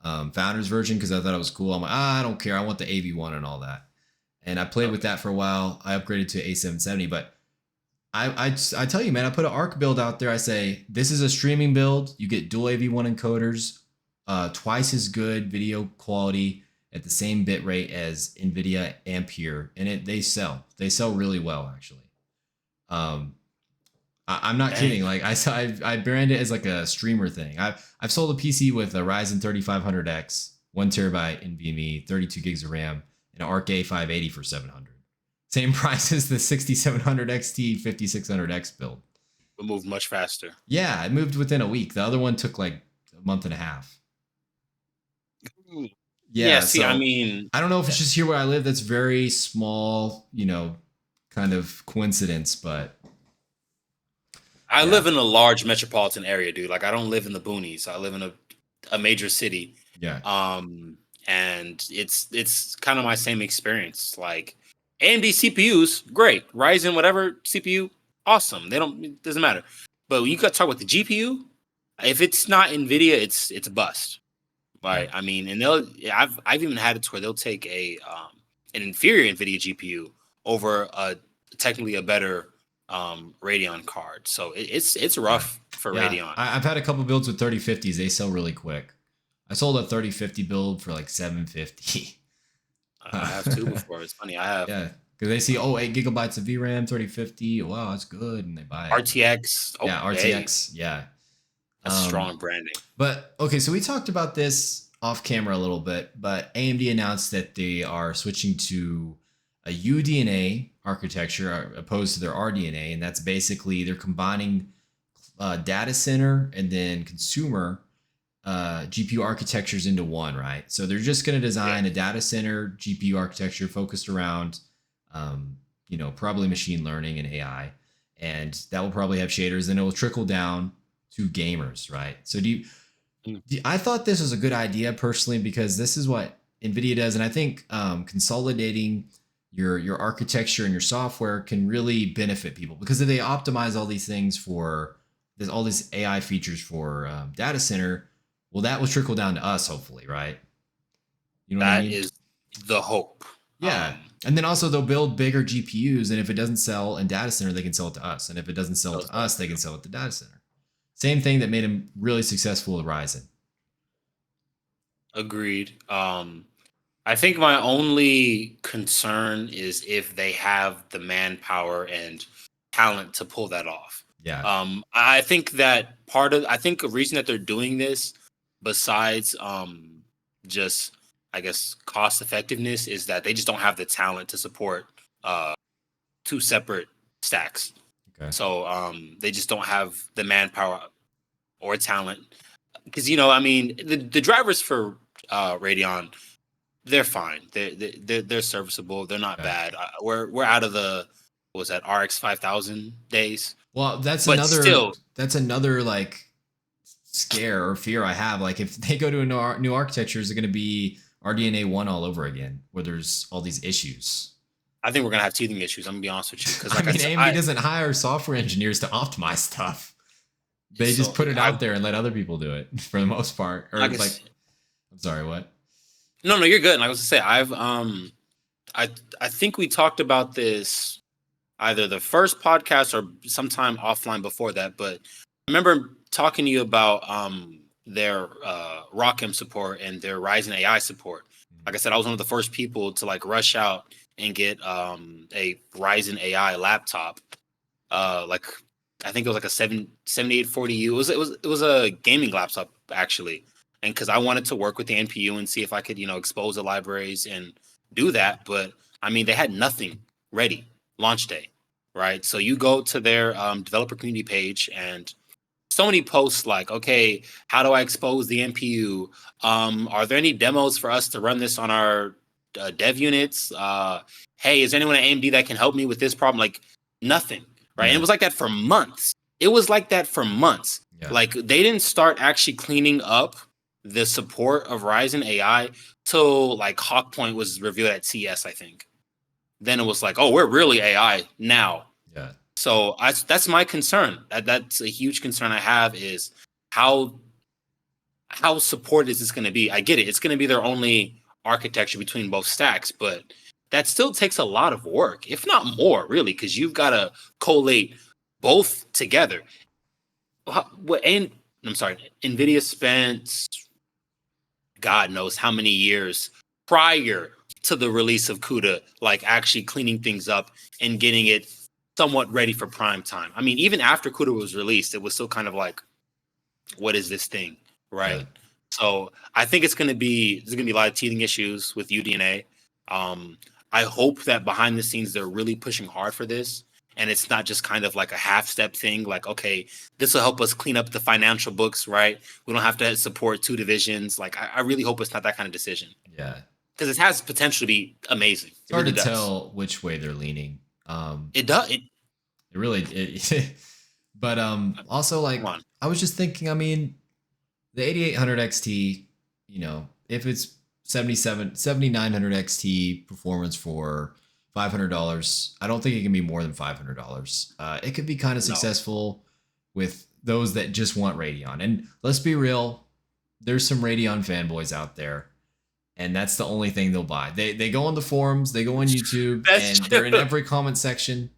Founders version because I thought it was cool. I'm like, I don't care. I want the AV1 and all that. And I played with that for a while. I upgraded to A770, but I tell you, man, I put an ARC build out there. I say, this is a streaming build. You get dual AV1 encoders, twice as good video quality at the same bit rate as Nvidia Ampere, and they sell really well, actually. I'm not kidding. Like I brand it as like a streamer thing. I've sold a PC with a Ryzen 3500X, 1 terabyte NVMe, 32 gigs of RAM, and an ARC A580 for $700. Same price as the 6700 XT 5600X build. It moved much faster. Yeah, it moved within a week. The other one took like a month and a half. Yeah, see, I mean, I don't know if it's just here where I live. That's very small, kind of coincidence, but I live in a large metropolitan area, dude. Like I don't live in the boonies. I live in a major city. Yeah. And it's kind of my same experience. Like AMD CPUs, great. Ryzen, whatever CPU, awesome. It doesn't matter. But when you got to talk about the GPU, if it's not Nvidia, it's a bust. Right. I mean, and I've even had it to where they'll take an inferior Nvidia GPU over technically a better Radeon card. So it's rough for Radeon. I've had a couple builds with 3050s. They sell really quick. I sold a 3050 build for like $750. I have two before. It's funny. I have. Yeah. Because they see, 8 gigabytes of VRAM, 3050. Wow, that's good. And they buy it. RTX. RTX. Yeah. That's strong branding. But, okay, so we talked about this off camera a little bit, but AMD announced that they are switching to a UDNA architecture opposed to their RDNA. And that's basically they're combining data center and then consumer GPU architectures into one, right? So they're just going to design a data center GPU architecture focused around, probably machine learning and AI, and that will probably have shaders, and it will trickle down to gamers, right? So I thought this was a good idea personally because this is what NVIDIA does, and I think consolidating your architecture and your software can really benefit people because if they optimize all these things for all these AI features for data center. Well, that will trickle down to us, hopefully, right? You know what I mean? That is the hope. Yeah. And then also they'll build bigger GPUs, and if it doesn't sell in data center, they can sell it to us. And if it doesn't sell to us, they can sell it to data center. Same thing that made them really successful with Ryzen. Agreed. I think my only concern is if they have the manpower and talent to pull that off. Yeah. I think that I think a reason that they're doing this, besides just I guess cost effectiveness, is that they just don't have the talent to support two separate stacks. Okay. So they just don't have the manpower or talent. Because I mean, the drivers for Radeon, they're fine. They're serviceable. They're not bad. We're out of the what was that RX5000 days. Well, that's another like scare or fear I have. Like if they go to a new architecture, is it going to be RDNA 1 all over again, where there's all these issues? I think we're gonna have teething issues. I'm gonna be honest with you, because AMD doesn't hire software engineers to optimize stuff. They just put it out there and let other people do it for the most part. Or I'm sorry, what? No, you're good. Like I was to say, I think we talked about this either the first podcast or sometime offline before that. But I remember talking to you about their ROCm support and their Ryzen AI support. Like I said, I was one of the first people to like rush out and get a Ryzen AI laptop. I think it was like a 7840U. It was a gaming laptop actually, and because I wanted to work with the NPU and see if I could expose the libraries and do that. But I mean, they had nothing ready launch day, right? So you go to their developer community page and so many posts like, okay, how do I expose the NPU? Are there any demos for us to run this on our dev units? Hey, is there anyone at AMD that can help me with this problem? Like nothing, right? Yeah. And it was like that for months. Yeah. Like they didn't start actually cleaning up the support of Ryzen AI till like Hawk Point was revealed at CS, I think. Then it was like, oh, we're really AI now. Yeah. So that's my concern. That's a huge concern I have, is how supported is this going to be? I get it. It's going to be their only architecture between both stacks, but that still takes a lot of work, if not more, really, because you've got to collate both together. And I'm sorry, Nvidia spent God knows how many years prior to the release of CUDA, like actually cleaning things up and getting it somewhat ready for prime time. I mean, even after CUDA was released, it was still kind of like, what is this thing, right? Yeah. So I think there's going to be a lot of teething issues with UDNA. I hope that behind the scenes they're really pushing hard for this, and it's not just kind of like a half-step thing. Like, okay, this will help us clean up the financial books, right? We don't have to support two divisions. Like, I really hope it's not that kind of decision. Yeah, because it has potential to be amazing. It's hard to tell which way they're leaning. It does. It really. But also, like, I was just thinking. I mean, the 8800 XT, if it's 7900 XT performance for $500, I don't think it can be more than $500. It could be kind of successful with those that just want Radeon. And let's be real, there's some Radeon fanboys out there, and that's the only thing they'll buy. They go on the forums, they go on YouTube, and they're in every comment section.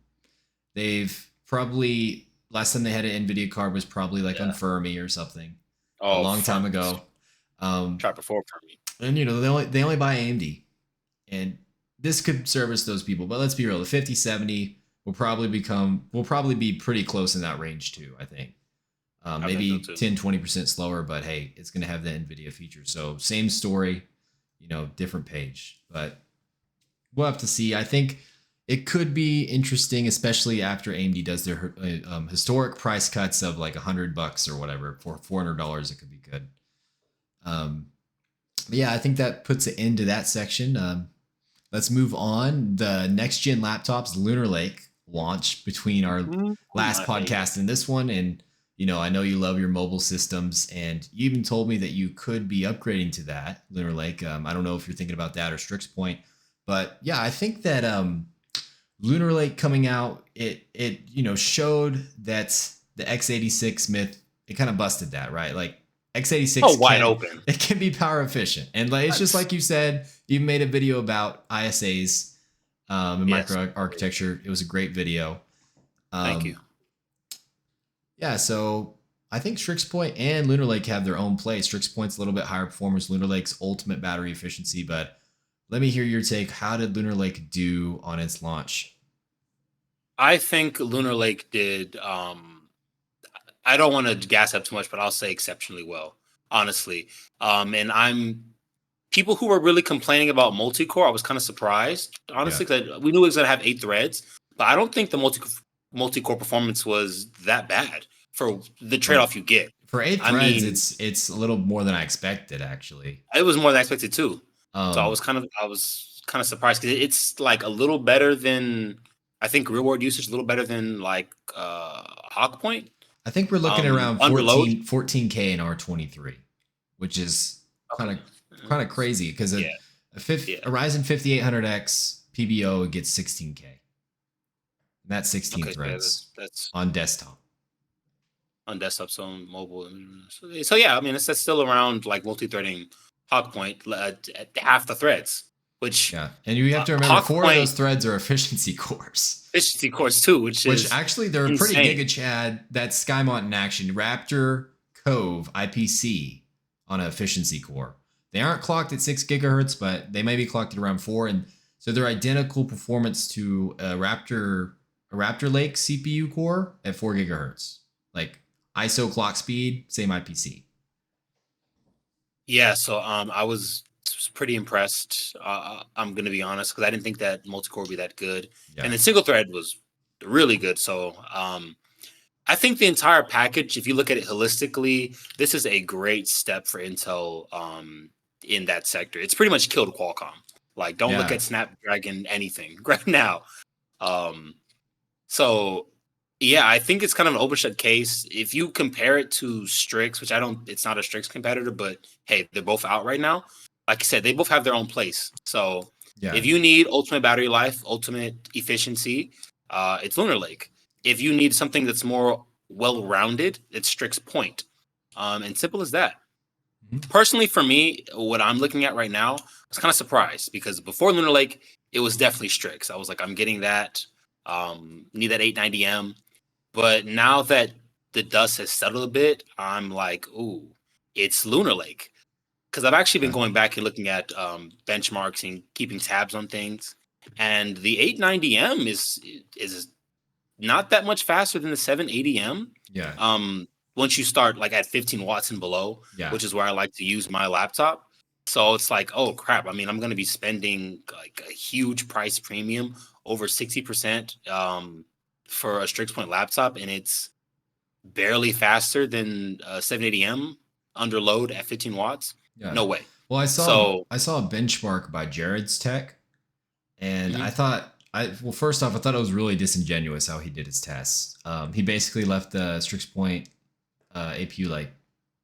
They've probably, last time they had an NVIDIA card was probably like on Fermi or something a long time ago. Tried before Fermi. And they only buy AMD, and this could service those people. But let's be real, the 5070 will probably be pretty close in that range too, I think. Maybe 10-20% slower, but hey, it's going to have the NVIDIA feature. So same story, different page. But we'll have to see. I think it could be interesting, especially after AMD does their historic price cuts of like $100 or whatever. For $400, it could be good. But yeah, I think that puts an end to that section. Let's move on. The next gen laptops, Lunar Lake, launched between our last podcast and this one. And, I know you love your mobile systems, and you even told me that you could be upgrading to that Lunar Lake. I don't know if you're thinking about that or Strix Point, but yeah, I think that Lunar Lake coming out, it showed that the x86 myth, it kind of busted that, right? Like x86 wide open. It can be power efficient. And like, it's just like you said, you made a video about ISAs. in microarchitecture. It was a great video. Thank you. Yeah, so I think Strix Point and Lunar Lake have their own place. Strix Point's a little bit higher performance, Lunar Lake's ultimate battery efficiency, but let me hear your take. How did Lunar Lake do on its launch? I think Lunar Lake did, I don't want to gas up too much, but I'll say exceptionally well, honestly. And people who were really complaining about multi-core, I was kind of surprised, honestly, because we knew it was going to have 8 threads, but I don't think the multi-core performance was that bad for the trade-off you get. For 8 threads, it's a little more than I expected, actually. It was more than I expected too. So I was kind of surprised because it's like a little better than, I think, real world usage, a little better than like Hawk Point. I think we're looking at around 14K in R23, which is kind of crazy because a Ryzen 5800X PBO gets 16K. And that's 16 threads that's on desktop. On desktop, so on mobile. So yeah, I mean, that's still around like multi-threading Hawk Point at half the threads. Which and you have to remember 4 of those threads are efficiency cores. Efficiency cores too, which actually they're insane. Pretty giga Chad. That's Skymont in action. Raptor Cove IPC on an efficiency core. They aren't clocked at 6 gigahertz, but they may be clocked at around 4, and so they're identical performance to a Raptor Lake CPU core at 4 gigahertz. Like ISO clock speed, same IPC. Yeah, so I was pretty impressed. I'm going to be honest, because I didn't think that multi-core would be that good. Yeah. And the single thread was really good. So I think the entire package, if you look at it holistically, this is a great step for Intel in that sector. It's pretty much killed Qualcomm. Like, don't look at Snapdragon anything right now. So yeah, I think it's kind of an overshot case. If you compare it to Strix, which it's not a Strix competitor, but hey, they're both out right now. Like I said, they both have their own place. So if you need ultimate battery life, ultimate efficiency, it's Lunar Lake. If you need something that's more well-rounded, it's Strix Point. And simple as that. Mm-hmm. Personally, for me, what I'm looking at right now, I was kind of surprised because before Lunar Lake, it was definitely Strix. I was like, I'm getting that. Need that 890M. But now that the dust has settled a bit, I'm like, ooh, it's Lunar Lake. Because I've actually been going back and looking at benchmarks and keeping tabs on things. And the 890M is not that much faster than the 780M. Yeah. Once you start like at 15 watts and below, which is where I like to use my laptop. So it's like, oh crap. I mean, I'm going to be spending like a huge price premium, over 60% for a Strix Point laptop, and it's barely faster than 780M under load at 15 watts. Yeah. No way. Well, I saw a benchmark by Jared's Tech, and I thought, first off, I thought it was really disingenuous how he did his tests. He basically left the Strix Point APU like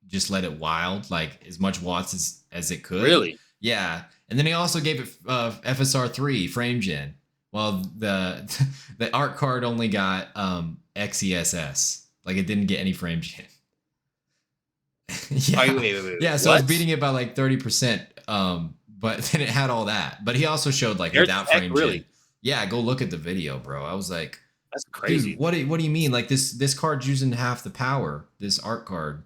just let it wild, like as much watts as it could. Really? Yeah. And then he also gave it FSR3 frame gen. Well, the art card only got XESS. Like it didn't get any frame gen. Wait. Yeah, so I was beating it by like 30%. But then it had all that. But he also showed like without frame gen. Yeah, go look at the video, bro. I was like, that's crazy. Dude, what do you mean? Like this card's using half the power, this art card.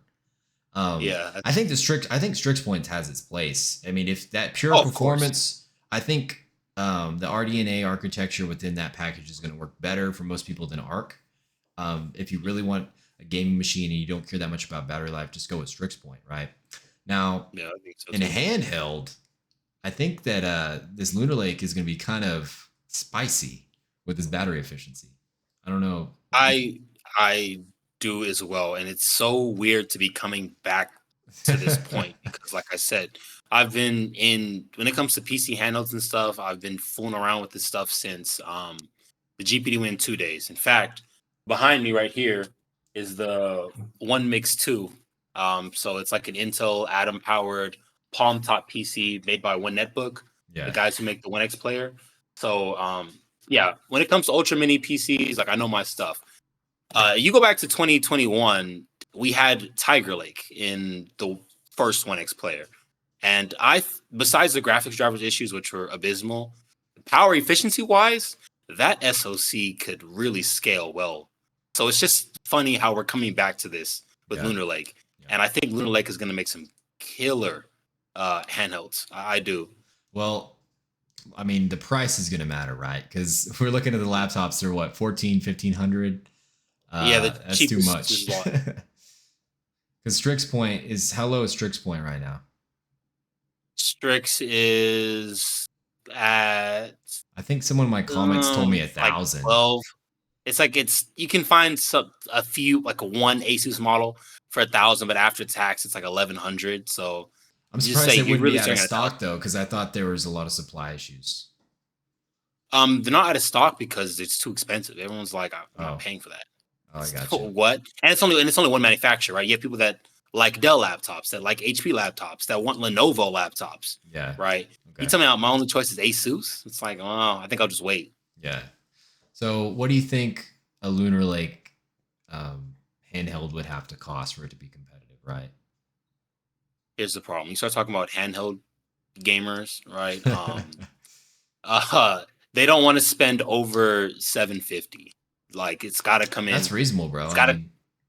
I think Strix Point has its place. I mean, if that pure performance, I think the RDNA architecture within that package is going to work better for most people than Arc. If you really want a gaming machine and you don't care that much about battery life, just go with Strix Point, right? Now, I think so in a handheld, I think that this Lunar Lake is going to be kind of spicy with its battery efficiency. I don't know. I do as well, and it's so weird to be coming back to this point because, like I said, I've been when it comes to PC handhelds and stuff, I've been fooling around with this stuff since the GPD win 2 days. In fact, behind me right here is the One Mix 2. So it's like an Intel Atom powered palm top PC made by One Netbook, the guys who make the One X player. So when it comes to ultra mini PCs, like I know my stuff. You go back to 2021, we had Tiger Lake in the first One X player. And besides the graphics drivers issues, which were abysmal, power efficiency wise, that SoC could really scale well. So it's just funny how we're coming back to this with Lunar Lake. And I think Lunar Lake is going to make some killer handhelds. I do. Well, I mean, the price is going to matter, right? Because we're looking at the laptops, they're what, 1,500? Yeah, that's too much. Because Strix Point is, how low is Strix Point right now? Strix is at, I think someone in my comments told me 1,000. Like 12. It's you can find a few, like one Asus model for 1,000, but after tax it's like 1,100. So I'm surprised they wouldn't be out of stock though, because I thought there was a lot of supply issues. They're not out of stock because it's too expensive. Everyone's like, I'm not paying for that. Oh, I got you. What? And it's only one manufacturer, right? You have people that like Dell laptops, that like HP laptops, that want Lenovo laptops. Yeah. Right. Okay. You tell me my only choice is Asus. It's like, oh, I think I'll just wait. Yeah. So what do you think a Lunar Lake handheld would have to cost for it to be competitive, right? Here's the problem. You start talking about handheld gamers, right? They don't want to spend over $750. Like, it's got to come in. That's reasonable, bro.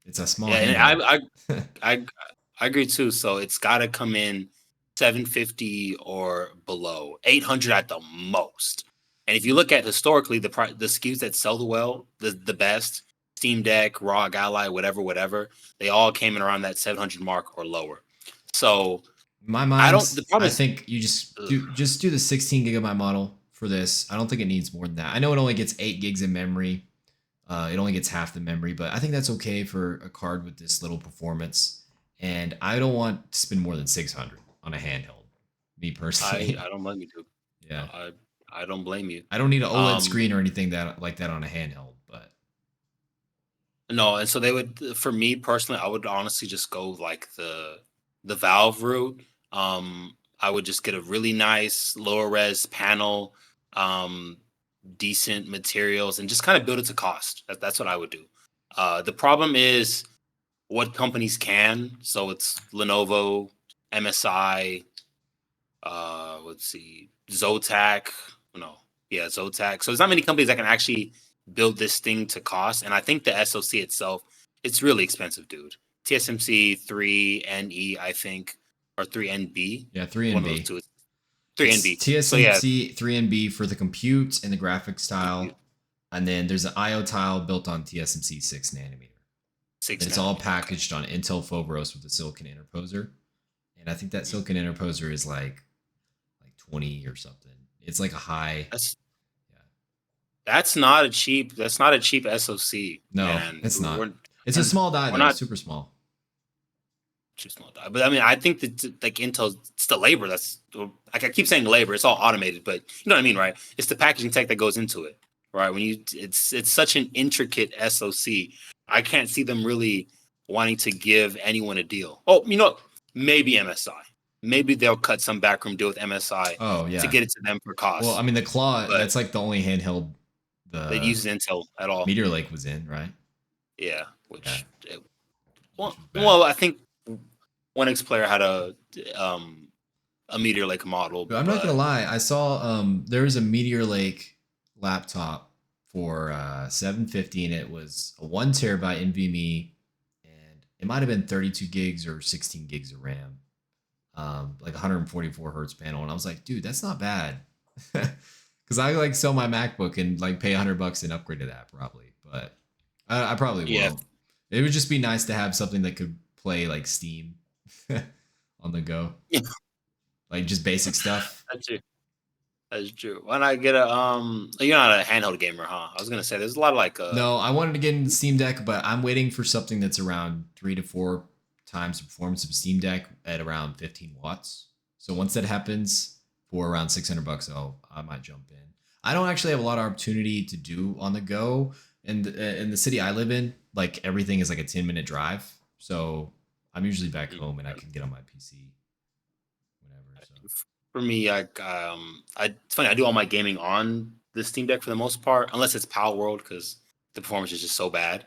It's a small. Yeah, and I agree too. So it's got to come in $750 or below, $800 at the most. And if you look at historically the SKUs that sell the best, Steam Deck, ROG Ally, whatever, they all came in around that 700 mark or lower. So my mind, I think you just do the 16 gigabyte model for this. I don't think it needs more than that. I know it only gets 8 gigs of memory. It only gets half the memory, but I think that's okay for a card with this little performance. And I don't want to spend more than 600 on a handheld. Me personally, I don't blame you, dude. Yeah, I don't blame you. I don't need an OLED screen or anything like that on a handheld, but no. And so they would, for me personally, I would honestly just go like the Valve route. I would just get a really nice lower res panel, decent materials, and just kind of build it to cost. That's what I would do. The problem is what companies can. So it's Lenovo, MSI, let's see, Zotac. Zotac. So there's not many companies that can actually build this thing to cost. And I think the SoC itself, it's really expensive, dude. TSMC 3NE, I think, or 3NB. Yeah, 3NB. 3NB. TSMC 3NB for the compute and the graphic style. And then there's an IO tile built on TSMC 6 nanometer. It's all packaged on Intel Foveros with a silicon interposer. And I think that silicon interposer is like 20 or something. It's like a high. That's not a cheap SoC. No, man. It's not. It's a small die, though. Super small. Small die. But I mean, I think that like Intel, it's the labor that's like, I keep saying labor, it's all automated, but you know what I mean, right? It's the packaging tech that goes into it, right? It's such an intricate SoC. I can't see them really wanting to give anyone a deal. Oh, maybe MSI. Maybe they'll cut some backroom deal with MSI to get it to them for cost. Well, I mean, the Claw, that's like the only handheld that uses Intel at all. Meteor Lake was in, right? Yeah. Well, I think one X-Player had a Meteor Lake model. But I'm not gonna lie, I saw there was a Meteor Lake laptop for $750, and it was a 1 terabyte NVMe, and it might have been 32 gigs or 16 gigs of RAM, like 144 hertz panel, and I was like, dude, that's not bad, because I like sell my MacBook and like pay $100 and upgrade to that probably, but I probably won't. It would just be nice to have something that could play like Steam on the go. Yeah. Like just basic stuff. That's true. When I get you're not a handheld gamer, huh? I was gonna say there's a lot of like No, I wanted to get into Steam Deck, but I'm waiting for something that's around 3 to 4 times the performance of Steam Deck at around 15 watts. So once that happens, for around $600, I might jump in. I don't actually have a lot of opportunity to do on the go. And in the city I live in, like everything is like a 10-minute drive. So I'm usually back home and I can get on my PC whenever. So. For me, it's funny, I do all my gaming on the Steam Deck for the most part, unless it's Pal World because the performance is just so bad.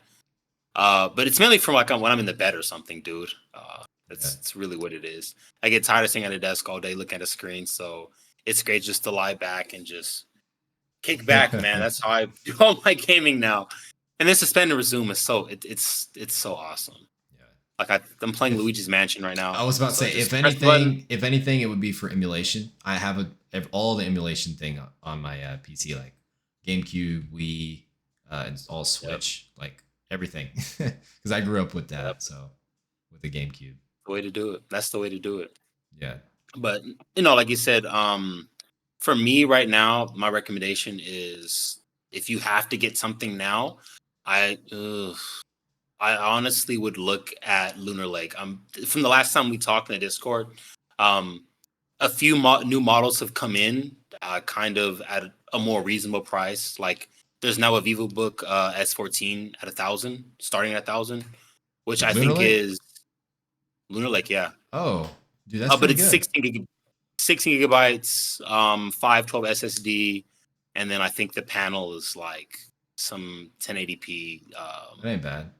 But it's mainly from like when I'm in the bed or something, dude. That's really what it is. I get tired of sitting at a desk all day looking at a screen, so it's great just to lie back and just kick back, man. That's how I do all my gaming now. And then suspend and resume is it's so awesome. Yeah. Like I'm playing Luigi's Mansion right now. I was about to say, if anything, it would be for emulation. I have all the emulation thing on my PC, like GameCube, Wii, and all Switch, like everything, because I grew up with that. So with the GameCube, the way to do it. That's the way to do it. Yeah. But like you said, for me right now, my recommendation is if you have to get something now, I honestly would look at Lunar Lake. From the last time we talked in the Discord, a few new models have come in, kind of at a more reasonable price. Like there's now a VivoBook S14 at 1,000, starting at 1,000, which I think is Lunar Lake. Yeah. Oh, dude, that's pretty but it's good. 16 gigabytes, 512 SSD, and then I think the panel is like some 1080p. That ain't bad.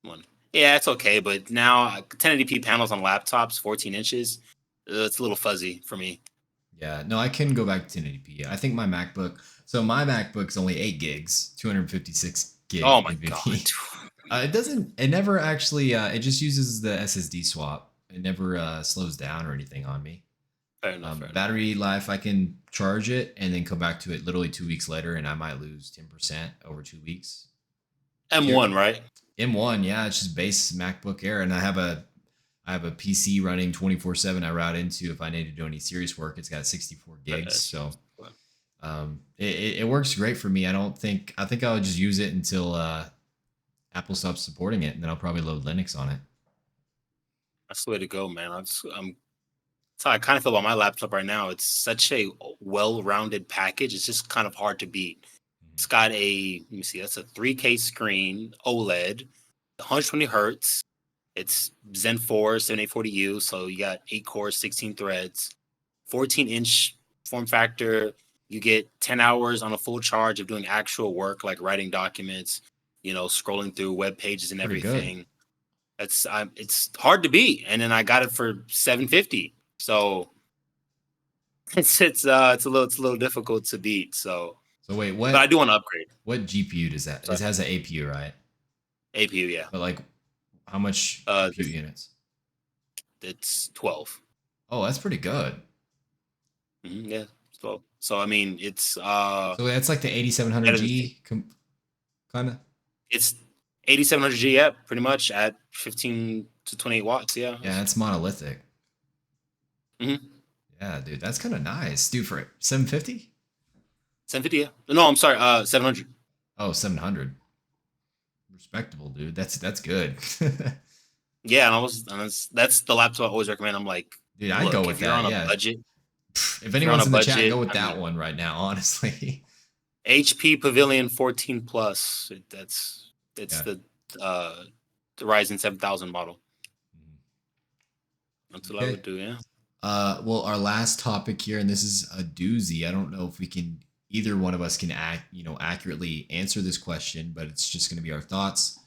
One. Yeah, it's okay, but now 1080p panels on laptops, 14 inches, it's a little fuzzy for me. Yeah, no, I can go back to 1080p. I think my MacBook's only 8 gigs, 256 gig. Oh my god! It never actually. It just uses the SSD swap. It never slows down or anything on me. Fair enough. Battery life, I can charge it and then come back to it literally 2 weeks later, and I might lose 10% over 2 weeks. M1, right? M1, yeah, it's just base MacBook Air, and I have a PC running 24/7. I route into if I need to do any serious work. It's got 64 gigs, so it works great for me. I think I'll just use it until Apple stops supporting it, and then I'll probably load Linux on it. That's the way to go, man. That's how I kind of feel about my laptop right now. It's such a well-rounded package. It's just kind of hard to beat. It's got let me see, that's a 3K screen, OLED, 120 hertz. It's Zen 4 7840U, so you got 8 cores, 16 threads, 14-inch form factor. You get 10 hours on a full charge of doing actual work like writing documents, scrolling through web pages and everything. It's hard to beat, and then I got it for $750. So it's a little difficult to beat. So wait, what? But I do want to upgrade. What GPU does that? It has an APU, right? APU, yeah. But like, how much GPU units? It's 12. Oh, that's pretty good. Yeah, 12. So I mean, it's so that's like the 8700G kind of. It's 8700G, yeah, pretty much at 15 to 28 watts. Yeah. Yeah, it's monolithic. Mm-hmm. Yeah, dude, that's kind of nice, dude. For 750. 750, yeah. No, I'm sorry, 700. Oh, 700. Respectable, dude. That's good. Yeah, and that's the laptop I always recommend. I'm like, dude, I'd go with if you're that. On a budget. If anyone's in the chat, go with that one right now. Honestly, HP Pavilion 14 Plus. It's the Ryzen 7000 model. That's what I would do. Yeah. Well, our last topic here, and this is a doozy. I don't know if either one of us can accurately answer this question, but it's just going to be our thoughts.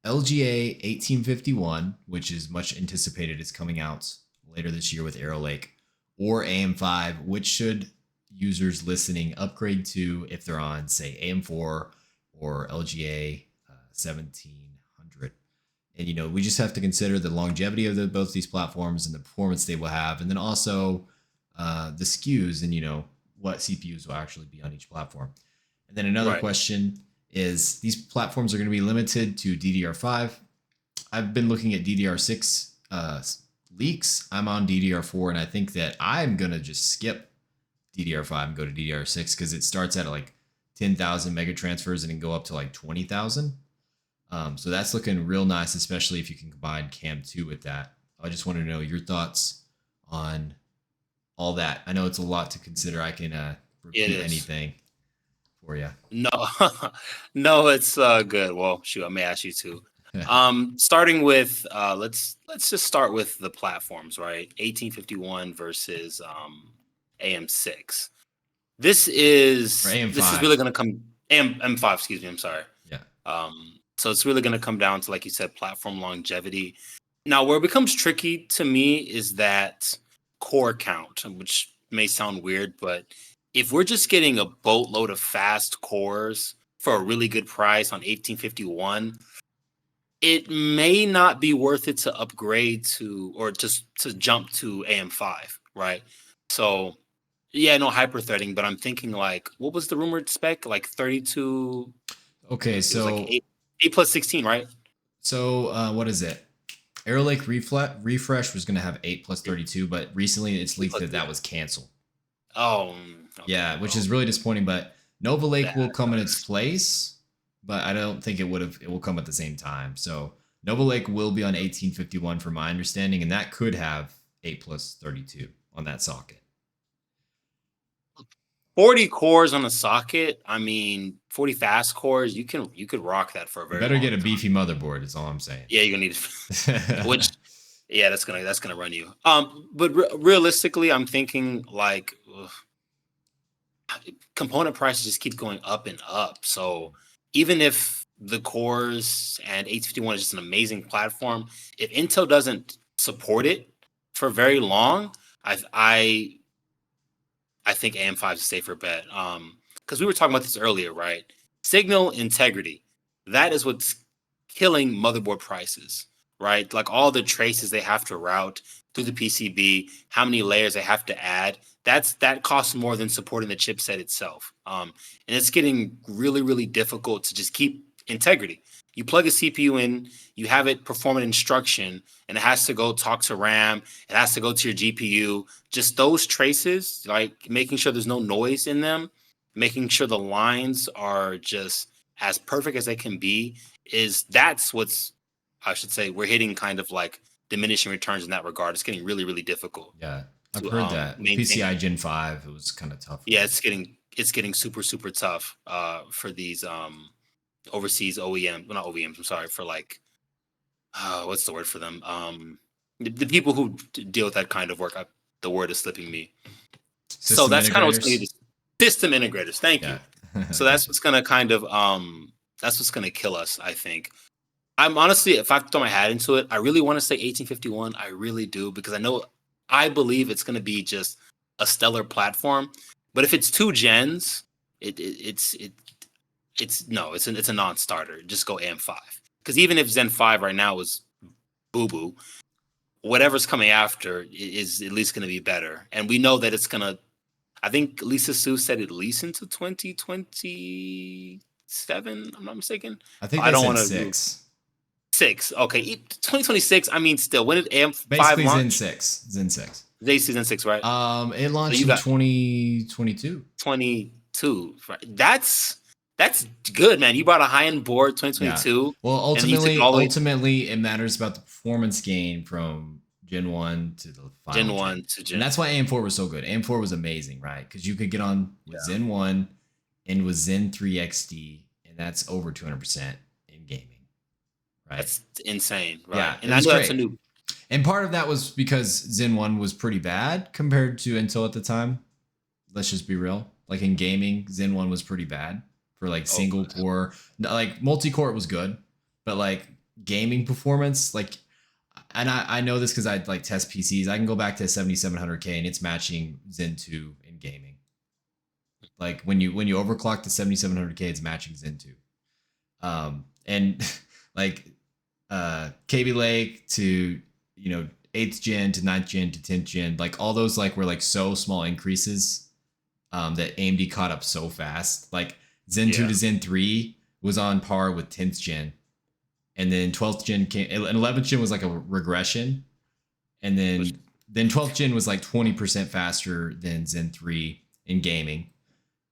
LGA 1851, which is much anticipated, is coming out later this year with Arrow Lake, or AM5, which should users listening upgrade to if they're on, say, AM4 or LGA 1700. And, we just have to consider the longevity of both these platforms and the performance they will have, and then also the SKUs and, what CPUs will actually be on each platform. And then another question is, these platforms are going to be limited to DDR5. I've been looking at DDR6 leaks. I'm on DDR4, and I think that I'm going to just skip DDR5 and go to DDR6 because it starts at like 10,000 mega transfers and then go up to like 20,000. So that's looking real nice, especially if you can combine Cam 2 with that. I just want to know your thoughts on all that. I know it's a lot to consider. I can repeat anything for you. No, it's good. Well, shoot, I may ask you to. Starting with let's just start with the platforms, right? 1851 versus AM6. This is really going to come AM5. Excuse me. I'm sorry. Yeah. So it's really going to come down to, like you said, platform longevity. Now, where it becomes tricky to me is that core count, which may sound weird, but if we're just getting a boatload of fast cores for a really good price on 1851, it may not be worth it to upgrade to or just to jump to AM5, right? So yeah, no hyper-threading, but I'm thinking like, what was the rumored spec? Like 32. Okay, It was like so 8 plus 16, right? what is it? Arrow Lake Refresh was going to have 8 plus 32, but recently it's leaked that was canceled. Oh, okay. Yeah, which is really disappointing. But Nova Lake will come in its sucks. place, but I don't think it will come at the same time. So Nova Lake will be on 1851 from my understanding, and that could have 8 plus 32 on that socket. 40 cores on a socket. I mean, 40 fast cores. You could rock that for a very. Better long get a time. beefy motherboard. Is all I'm saying. Yeah, you're gonna need. Which, yeah, that's gonna run you. But realistically, I'm thinking like component prices just keep going up and up. So even if the cores and 851 is just an amazing platform, if Intel doesn't support it for very long, I think AM5 is a safer bet. Because we were talking about this earlier, right? Signal integrity. That is what's killing motherboard prices, right? Like all the traces they have to route through the PCB, how many layers they have to add. That costs more than supporting the chipset itself. And it's getting really, really difficult to just keep integrity. You plug a CPU in, you have it perform an instruction, and it has to go talk to RAM. It has to go to your GPU. Just those traces, like making sure there's no noise in them, making sure the lines are just as perfect as they can be, that's what's, I should say, we're hitting kind of like diminishing returns in that regard. It's getting really, really difficult. Yeah, I've heard that. PCI Gen 5, it was kind of tough. Yeah, it's getting super, super tough for these overseas OEMs. Well, not OEMs, I'm sorry, for like what's the word for them? The people who deal with that kind of work. The word is slipping me. So that's kind of what's going to be the system integrators. Thank you. So that's what's going to kind of that's what's going to kill us, I think. I'm honestly, if I have to throw my hat into it, I really want to say 1851. I really do, because I believe it's going to be just a stellar platform. But if it's 2 gens, it's a non-starter. Just go AM5. Because even if Zen 5 right now is boo-boo, whatever's coming after is at least going to be better. And we know that it's going to, I think Lisa Su said at least into 2027, I'm not mistaken. I think that's in 6. 6. Okay. 2026, I mean, still, when did AM5 basically launch? Zen 6. They Zen 6, right? It launched in 2022. 22. Right. That's good, man. You bought a high-end board 2022. Yeah. Well, ultimately, it matters about the performance gain from Gen 1 to the final Gen 1 to Gen. And that's why AM4 was so good. AM4 was amazing, right? Because you could get on with Zen 1 and with Zen 3 XD, and that's over 200% in gaming. Right? That's insane, right? Yeah, and I know that's a new. And part of that was because Zen 1 was pretty bad compared to Intel at the time. Let's just be real. Like in gaming, Zen 1 was pretty bad for like single core. Like multi-core, it was good, but like gaming performance, like, and I know this because I like test PCs. I can go back to 7700K and it's matching Zen 2 in gaming. Like when you overclock to 7700K, it's matching Zen 2. And like KB Lake to 8th gen to 9th gen to 10th gen, like all those like were like so small increases that AMD caught up so fast. Like Zen 2 to Zen 3 was on par with 10th gen, and then 12th gen came, and 11th gen was like a regression, and then 12th gen was like 20% faster than Zen 3 in gaming,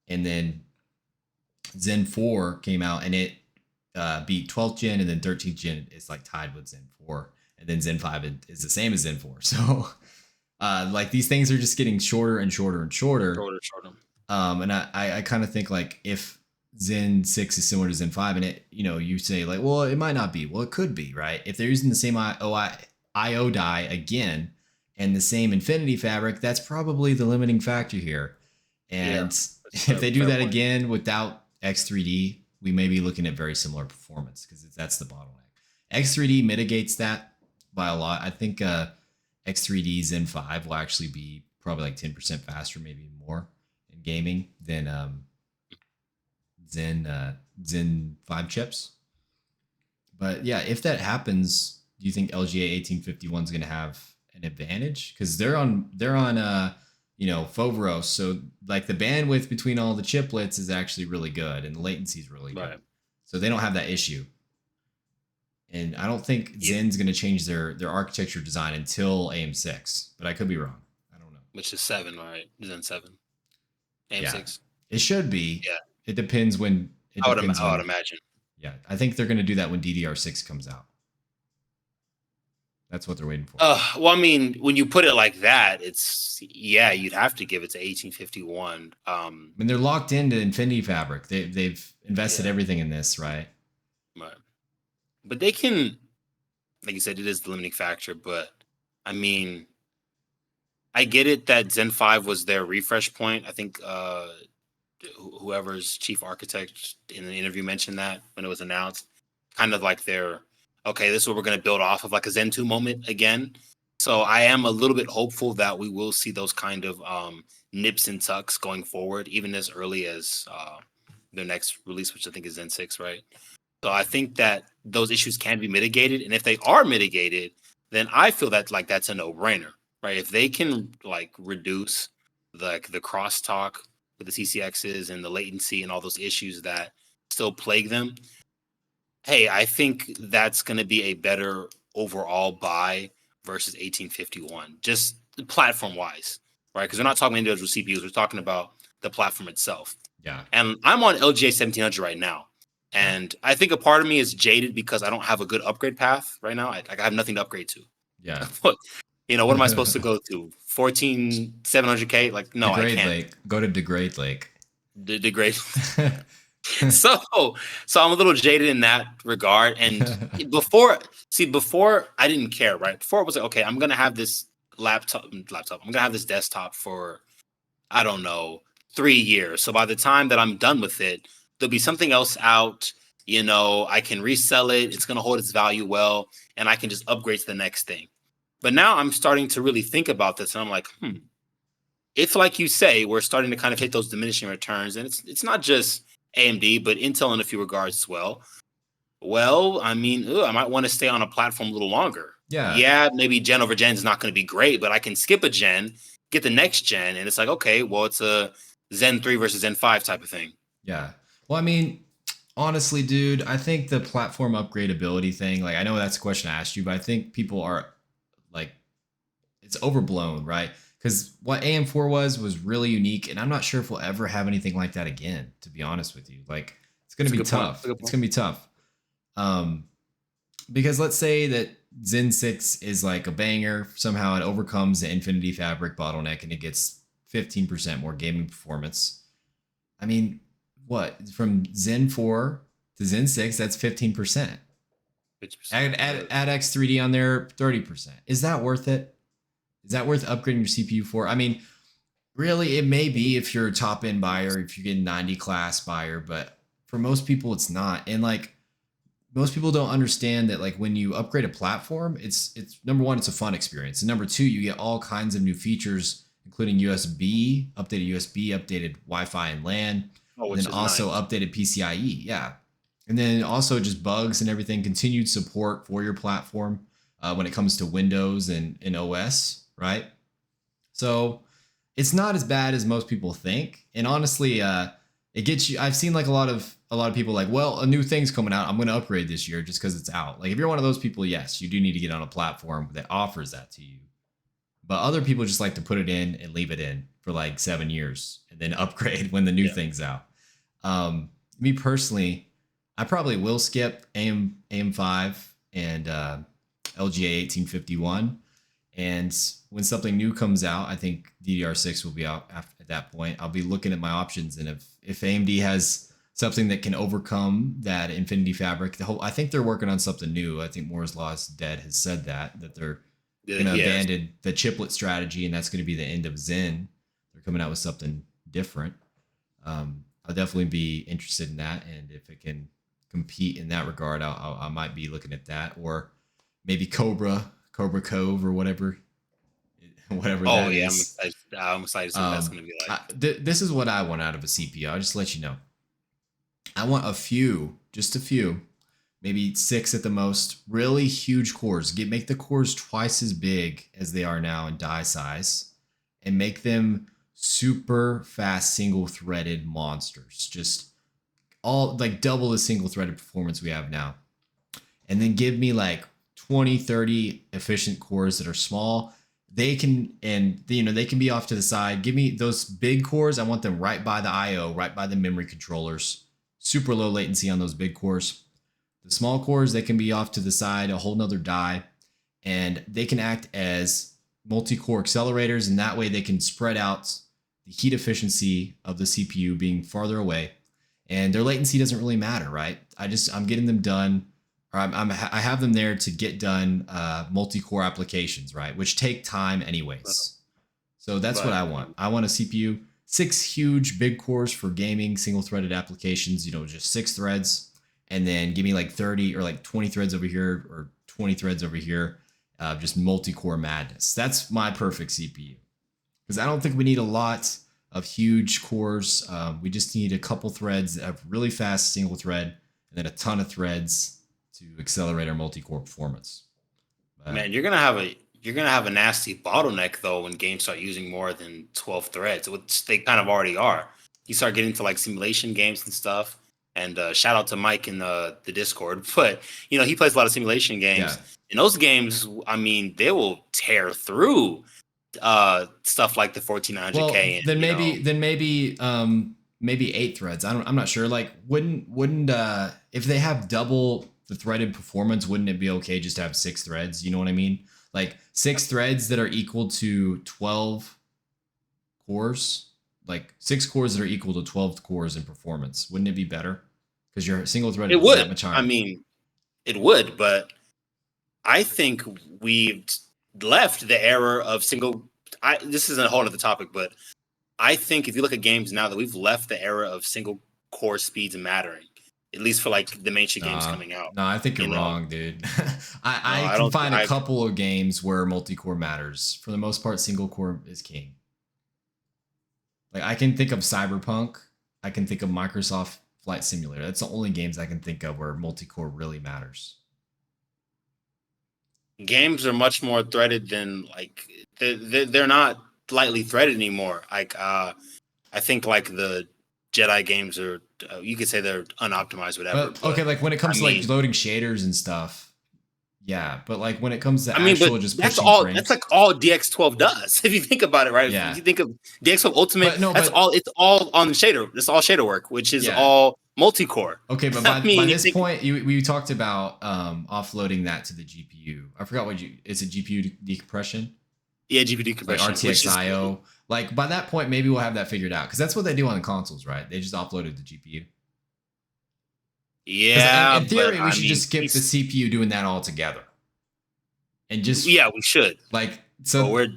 and then Zen 4 came out and it beat 12th gen, and then 13th gen is like tied with Zen 4, and then Zen 5 is the same as Zen 4. So like these things are just getting shorter and shorter and shorter. And I kind of think like if Zen 6 is similar to Zen 5, and it, you say like, well, it might not be. Well, it could be, right? If they're using the same IO die again and the same Infinity fabric, that's probably the limiting factor here. And if they do that again without X3D, we may be looking at very similar performance, because that's the bottleneck. X3D mitigates that by a lot. I think X3D Zen 5 will actually be probably like 10% faster, maybe more in gaming than Zen 5 chips. But yeah, if that happens, do you think LGA 1851 is going to have an advantage? Because they're on Foveros, so like the bandwidth between all the chiplets is actually really good, and the latency is really good. So they don't have that issue. And I don't think Zen's going to change their architecture design until AM6, but I could be wrong. I don't know. Which is 7, right? Zen 7. AM6. It should be. Yeah. It depends when. I would imagine. Yeah, I think they're going to do that when DDR6 comes out. That's what they're waiting for. Well, I mean, when you put it like that, you'd have to give it to 1851. I mean, they're locked into Infinity Fabric. They've invested everything in this, right? Right. But they can, like you said, it is the limiting factor. But I mean, I get it that Zen 5 was their refresh point. I think whoever's chief architect in the interview mentioned that when it was announced, kind of like okay, this is what we're going to build off of, like a Zen 2 moment again. So I am a little bit hopeful that we will see those kind of nips and tucks going forward, even as early as their next release, which I think is Zen 6, right? So I think that those issues can be mitigated. And if they are mitigated, then I feel that like that's a no-brainer, right? If they can like reduce the crosstalk with the CCXs and the latency and all those issues that still plague them, hey, I think that's going to be a better overall buy versus 1851, just platform-wise, right? Because we're not talking individual CPUs. We're talking about the platform itself. Yeah. And I'm on LGA 1700 right now. And I think a part of me is jaded because I don't have a good upgrade path right now. I have nothing to upgrade to. Yeah. What am I supposed to go to? 700K? Like, no, I can't. Lake. Go to Degrade Lake. Degrade. So I'm a little jaded in that regard. And before I didn't care, right? Before it was like, okay, I'm gonna have this laptop. I'm gonna have this desktop for, I don't know, 3 years. So by the time that I'm done with it, there'll be something else out. I can resell it. It's gonna hold its value well, and I can just upgrade to the next thing. But now I'm starting to really think about this, and I'm like, if, like you say, we're starting to kind of hit those diminishing returns, and it's not just AMD, but Intel in a few regards as well. Well, I mean, I might want to stay on a platform a little longer. Yeah, maybe gen over gen is not going to be great, but I can skip a gen, get the next gen, and it's like, okay, well, it's a Zen 3 versus Zen 5 type of thing. Yeah. Well, I mean, honestly, dude, I think the platform upgradability thing, like, I know that's a question I asked you, but I think people are like, it's overblown, right? Because what AM4 was really unique, and I'm not sure if we'll ever have anything like that again, to be honest with you. Like, it's going to be tough. It's going to be tough. Because let's say that Zen 6 is like a banger. Somehow it overcomes the Infinity Fabric bottleneck and it gets 15% more gaming performance. I mean, what? From Zen 4 to Zen 6, that's 15%. Add X3D on there, 30%. Is that worth it? Is that worth upgrading your CPU for? I mean, really, it may be if you're a top-end buyer, if you're getting 90 class buyer, but for most people, it's not. And like, most people don't understand that like when you upgrade a platform, it's number one, it's a fun experience. And number two, you get all kinds of new features, including USB, updated Wi-Fi and LAN, and then also updated PCIe. Yeah. And then also just bugs and everything, continued support for your platform when it comes to Windows and OS. Right. So it's not as bad as most people think. And honestly, it gets you. I've seen like a lot of people like, well, a new thing's coming out, I'm going to upgrade this year just because it's out. Like if you're one of those people, yes, you do need to get on a platform that offers that to you. But other people just like to put it in and leave it in for like 7 years and then upgrade when the new thing's out. Me personally, I probably will skip AM5 and LGA 1851. And when something new comes out, I think DDR6 will be out at that point. I'll be looking at my options, and if AMD has something that can overcome that Infinity Fabric, I think they're working on something new. I think Moore's Law is dead has said that they're going to abandon the chiplet strategy, and that's going to be the end of Zen. They're coming out with something different. I'll definitely be interested in that, and if it can compete in that regard, I might be looking at that, or maybe Cobra Cove or whatever whatever Oh that yeah, is. I'm excited to see what that's gonna be like. This is what I want out of a CPU. I'll just let you know. I want just a few, maybe 6 at the most, really huge cores. Make the cores twice as big as they are now in die size, and make them super fast single threaded monsters. Just all like double the single threaded performance we have now. And then give me like 20, 30 efficient cores that are small. They can, and they can be off to the side. Give me those big cores. I want them right by the IO, right by the memory controllers. Super low latency on those big cores. The small cores, they can be off to the side, a whole nother die, and they can act as multi-core accelerators, and that way they can spread out the heat efficiency of the CPU being farther away, and their latency doesn't really matter, right? I'm getting them done, or I have them there to get done multi-core applications, right? Which take time anyways. So that's what I want. I want a CPU, 6 huge big cores for gaming, single-threaded applications, just 6 threads, and then give me like 30 or like 20 threads over here or 20 threads over here. Just multi-core madness. That's my perfect CPU. Because I don't think we need a lot of huge cores. We just need a couple threads that have really fast single thread, and then a ton of threads to accelerate our multi-core performance. Man, you're gonna have a nasty bottleneck though when games start using more than 12 threads, which they kind of already are. You start getting to like simulation games and stuff. And shout out to Mike in the Discord, but he plays a lot of simulation games. Yeah. In those games, I mean, they will tear through stuff like the 1400K. Well, and maybe 8 threads. I'm not sure. Like, wouldn't if they have double the threaded performance, wouldn't it be okay just to have 6 threads? You know what I mean? Like 6 threads that are equal to 12 cores. Like 6 cores that are equal to 12 cores in performance. Wouldn't it be better? Because your single thread is that much higher. I mean, it would, but I think we've left the era of single. This isn't a whole other topic, but I think if you look at games now, that we've left the era of single core speeds mattering, at least for like the mainstream games coming out. No, I think you're wrong, dude. I can find a couple of games where multi-core matters. For the most part, single core is king. Like I can think of Cyberpunk. I can think of Microsoft Flight Simulator. That's the only games I can think of where multi-core really matters. Games are much more threaded than like they're not lightly threaded anymore. Like I think like the Jedi games are you could say they're unoptimized, whatever. But okay, like when it comes to like loading shaders and stuff. Yeah, but like when it comes to actual just that's pushing all frames, that's like all DX12 does. If you think about it, right? Yeah. If you think of DX12 Ultimate, it's all on the shader. It's all shader work, which is all multi-core. Okay, but by this point, we talked about offloading that to the GPU. I forgot is it GPU decompression? Yeah, GPU decompression. Like RTX IO. Like by that point, maybe we'll have that figured out because that's what they do on the consoles, right? They just offloaded the GPU. Yeah, in theory, we should just skip the CPU doing that altogether, and just we should. Like so, we're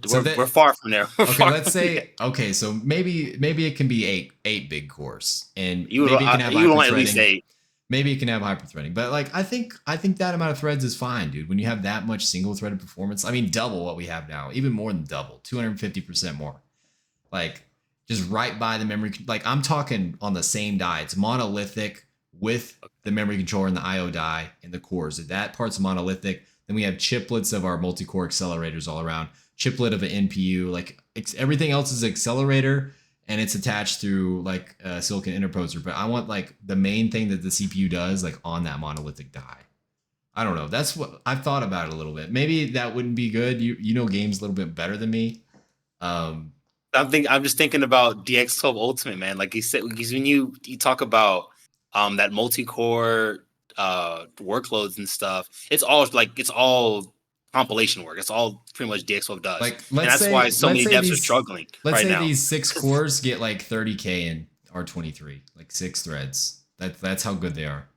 far from there. Let's say so maybe it can be eight big cores, and maybe it can have at least 8. Maybe it can have hyperthreading, but like I think that amount of threads is fine, dude. When you have that much single threaded performance, I mean double what we have now, even more than double, 250% more. Like just right by the memory. Like I'm talking on the same die. It's monolithic with the memory controller and the IO die and the cores. That part's monolithic. Then we have chiplets of our multi-core accelerators all around. Chiplet of an NPU. Like everything else is accelerator and it's attached through like a silicon interposer. But I want like the main thing that the CPU does like on that monolithic die. I don't know. That's what I've thought about it a little bit. Maybe that wouldn't be good. You know games a little bit better than me. I'm just thinking about DX12 Ultimate, man. Like you said, because when you talk about that multi-core workloads and stuff, it's all compilation work. It's all pretty much DX12 does. Like, and that's why so many devs are struggling let's right say now. These 6 cores get like 30K in R23, like 6 threads. That's how good they are.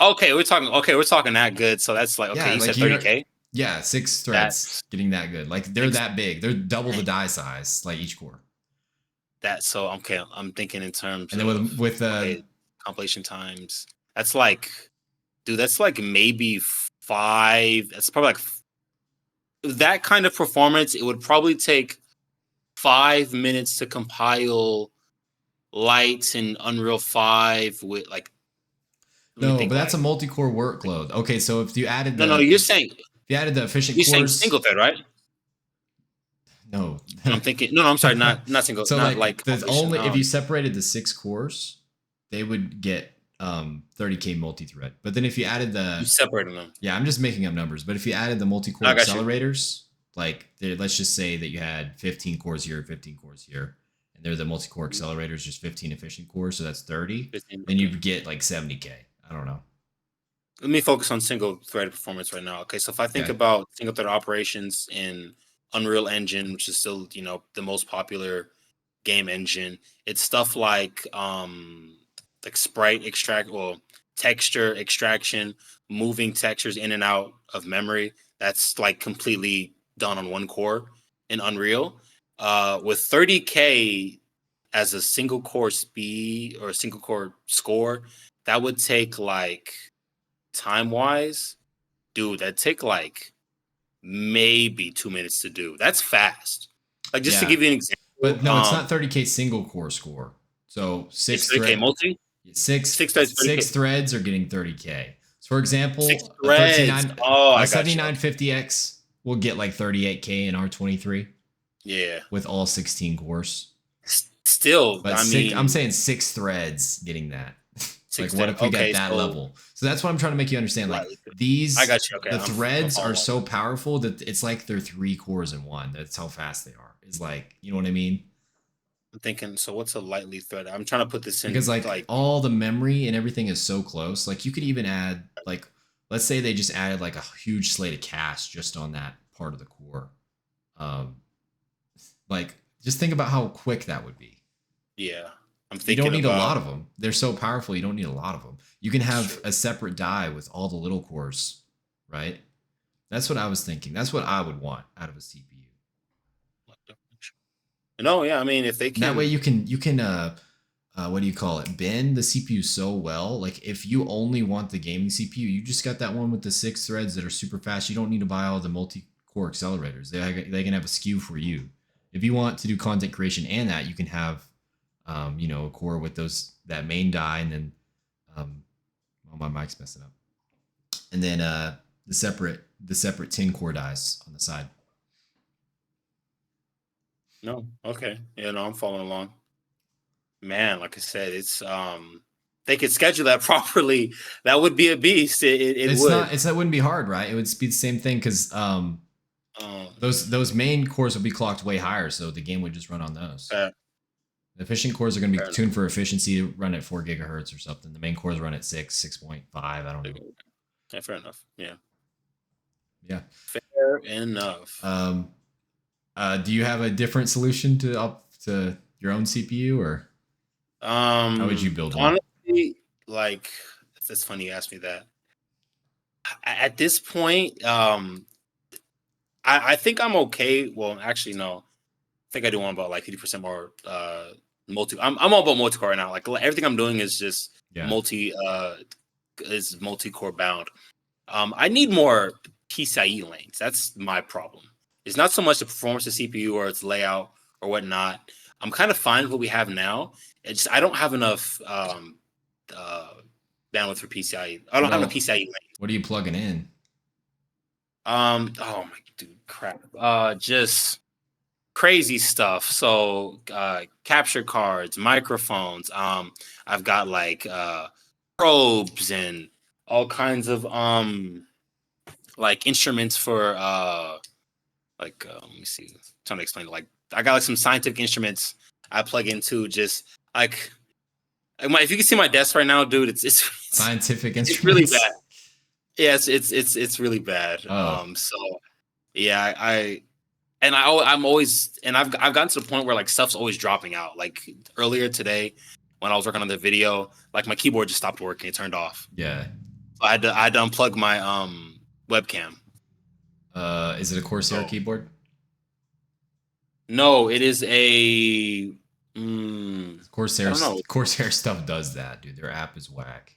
Okay, we're talking that good. So that's like, okay, you said 30K? Yeah, 6 threads getting that good. Like they're that big. They're double the die size, like each core. I'm thinking in terms and then with compilation times. That's like, dude, that's like maybe 5. That's probably like that kind of performance, it would probably take 5 minutes to compile lights in Unreal 5 with like. No, but that's a multi-core workload. Okay, so if you added No, you're saying efficient you're saying cores, single thread, right? no. I'm thinking. No, I'm sorry, not single. So not like the only if um, you separated the 6 cores, they would get 30K multi-thread. But then if you added you separating them. yeah, I'm just making up numbers. But if you added the multi-core accelerators, like let's just say that you had 15 cores here, 15 cores here, and they're the multi-core accelerators, just 15 efficient cores, so that's 30. 15, then you'd get like 70K. I don't know. Let me focus on single thread performance right now. Okay, so if I think about single thread operations in Unreal Engine, which is still, the most popular game engine, it's stuff like sprite extract or texture extraction, moving textures in and out of memory. That's like completely done on one core in Unreal. With 30K as a single core speed or a single core score, that would take like time wise, dude, that'd take like maybe 2 minutes to do. That's fast. Like just to give you an example. But no, it's not 30K single core score. So 6 30K multi? Six threads are getting 30K. So for example, a 7950X will get like 38K in R23. Yeah. With all 16 cores. Still, but I'm saying 6 threads getting that. Like what if we get that level? So that's what I'm trying to make you understand. Like these, I got you. Okay, the threads are so powerful that it's like they're 3 cores in one. That's how fast they are. It's like, you know what I mean? I'm thinking, so what's a lightly thread? I'm trying to put this in. Because like all the memory and everything is so close. Like you could even add like, let's say they just added like a huge slate of cache just on that part of the core. Like just think about how quick that would be. Yeah. You don't need a lot of them. They're so powerful. You don't need a lot of them. You can have a separate die with all the little cores, right? That's what I was thinking. That's what I would want out of a CPU. No, yeah, I mean, if they can, that way you can what do you call it? Bend the CPU so well. Like if you only want the gaming CPU, you just got that one with the 6 threads that are super fast. You don't need to buy all the multi-core accelerators. They can have a SKU for you. If you want to do content creation and that, you can have a core with that main die, and then my mic's messing up, and then the separate 10 core dies on the side. No, okay, yeah, no, I'm following along. Man, like I said, it's they could schedule that properly. That would be a beast. It would. That wouldn't be hard, right? It would be the same thing because those main cores would be clocked way higher, so the game would just run on those. The efficient cores are going to be tuned for efficiency, run at 4 gigahertz or something. The main cores run at 6.5. I don't know. Yeah, fair enough. Yeah. Yeah. Fair enough. Do you have a different solution to your own CPU, or how would you build one? Honestly, like, it's funny you asked me that. At this point, I think I'm okay. Well, actually, no. I think I do want about like 50% more multi. I'm all about multi-core right now. Like everything I'm doing is just multi-core bound. I need more PCIe lanes. That's my problem. It's not so much the performance of CPU or its layout or whatnot. I'm kind of fine with what we have now. It's just I don't have enough bandwidth for PCIe. I don't have enough PCIe lanes. What are you plugging in? Oh my dude, crap. Just crazy stuff. So capture cards, microphones. I've got like probes and all kinds of like instruments for let me see. I'm trying to explain it. Like I got like some scientific instruments I plug into just like if you can see my desk right now, dude, it's scientific instruments. It's really bad. Yes, it's really bad. Oh. So yeah, I'm always, and I've gotten to the point where like stuff's always dropping out. Like earlier today, when I was working on the video, like my keyboard just stopped working. It turned off. Yeah. So I had to unplug my webcam. Is it a Corsair keyboard? No, it is a Corsair stuff does that, dude. Their app is whack.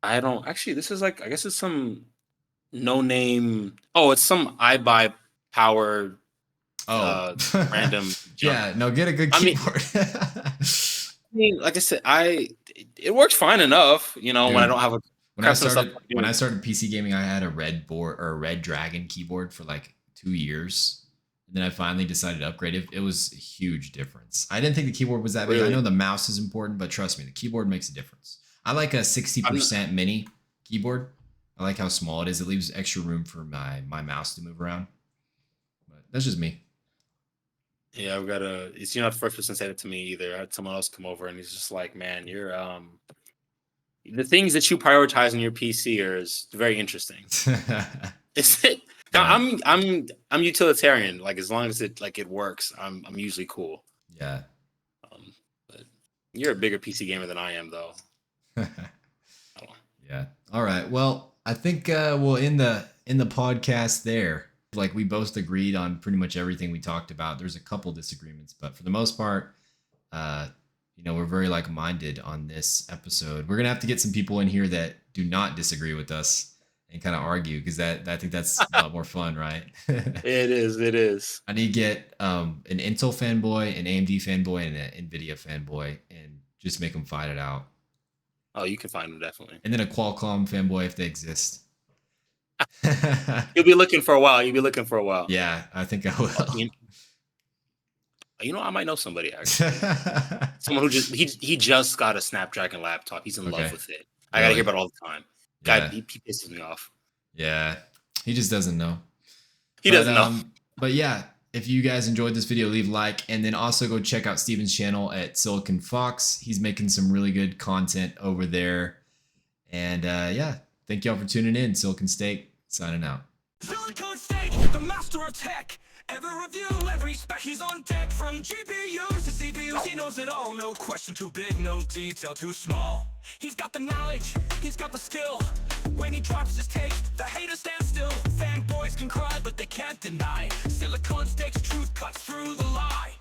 I don't actually. This is like I guess it's some no name. Oh, it's some iBuy power Oh, random junk. yeah. No, get a good I mean, keyboard. like I said, it works fine enough. You know, when I Dude, don't have a when I crap ton of stuff. started PC gaming, I had a red board or a red dragon keyboard for like 2 years. And then I finally decided to upgrade it. It was a huge difference. I didn't think the keyboard was that big. I Really? know the mouse is important, but trust me, the keyboard makes a difference. I like a 60% mini keyboard. I like how small it is. It leaves extra room for my mouse to move around. But that's just me. Yeah, I've got a. You're not the first person to say that to me either. I had someone else come over and he's just like, "Man, you're the things that you prioritize in your PC is very interesting." Is it? Yeah. I'm utilitarian. Like as long as it works, I'm usually cool. Yeah. But you're a bigger PC gamer than I am, though. Yeah. All right. Well, I think we'll end the podcast there. Like we both agreed on pretty much everything we talked about. There's a couple disagreements, but for the most part, we're very like-minded on this episode. We're gonna have to get some people in here that do not disagree with us and kind of argue because I think that's a lot more fun, right? It is. I need to get an Intel fanboy, an AMD fanboy, and an Nvidia fanboy, and just make them fight it out. Oh, you can find them definitely. And then a Qualcomm fanboy if they exist. You'll be looking for a while. Yeah, I think I will. You know, I might know somebody actually. Someone who he just got a Snapdragon laptop. He's in love with it. I gotta hear about it all the time. God, he pisses me off. Yeah, he just doesn't know. He doesn't know. But yeah, if you guys enjoyed this video, leave a like, and then also go check out Steven's channel at Silicon Fox. He's making some really good content over there. And yeah, thank y'all for tuning in. Silicon Steak signing out. Silicon Steak, the master of tech. Ever review every spec, he's on deck. From GPUs to CPUs, he knows it all. No question too big, no detail too small. He's got the knowledge, he's got the skill. When he drops his take, the haters stand still. Fanboys can cry, but they can't deny. Silicon Steak's truth cuts through the lie.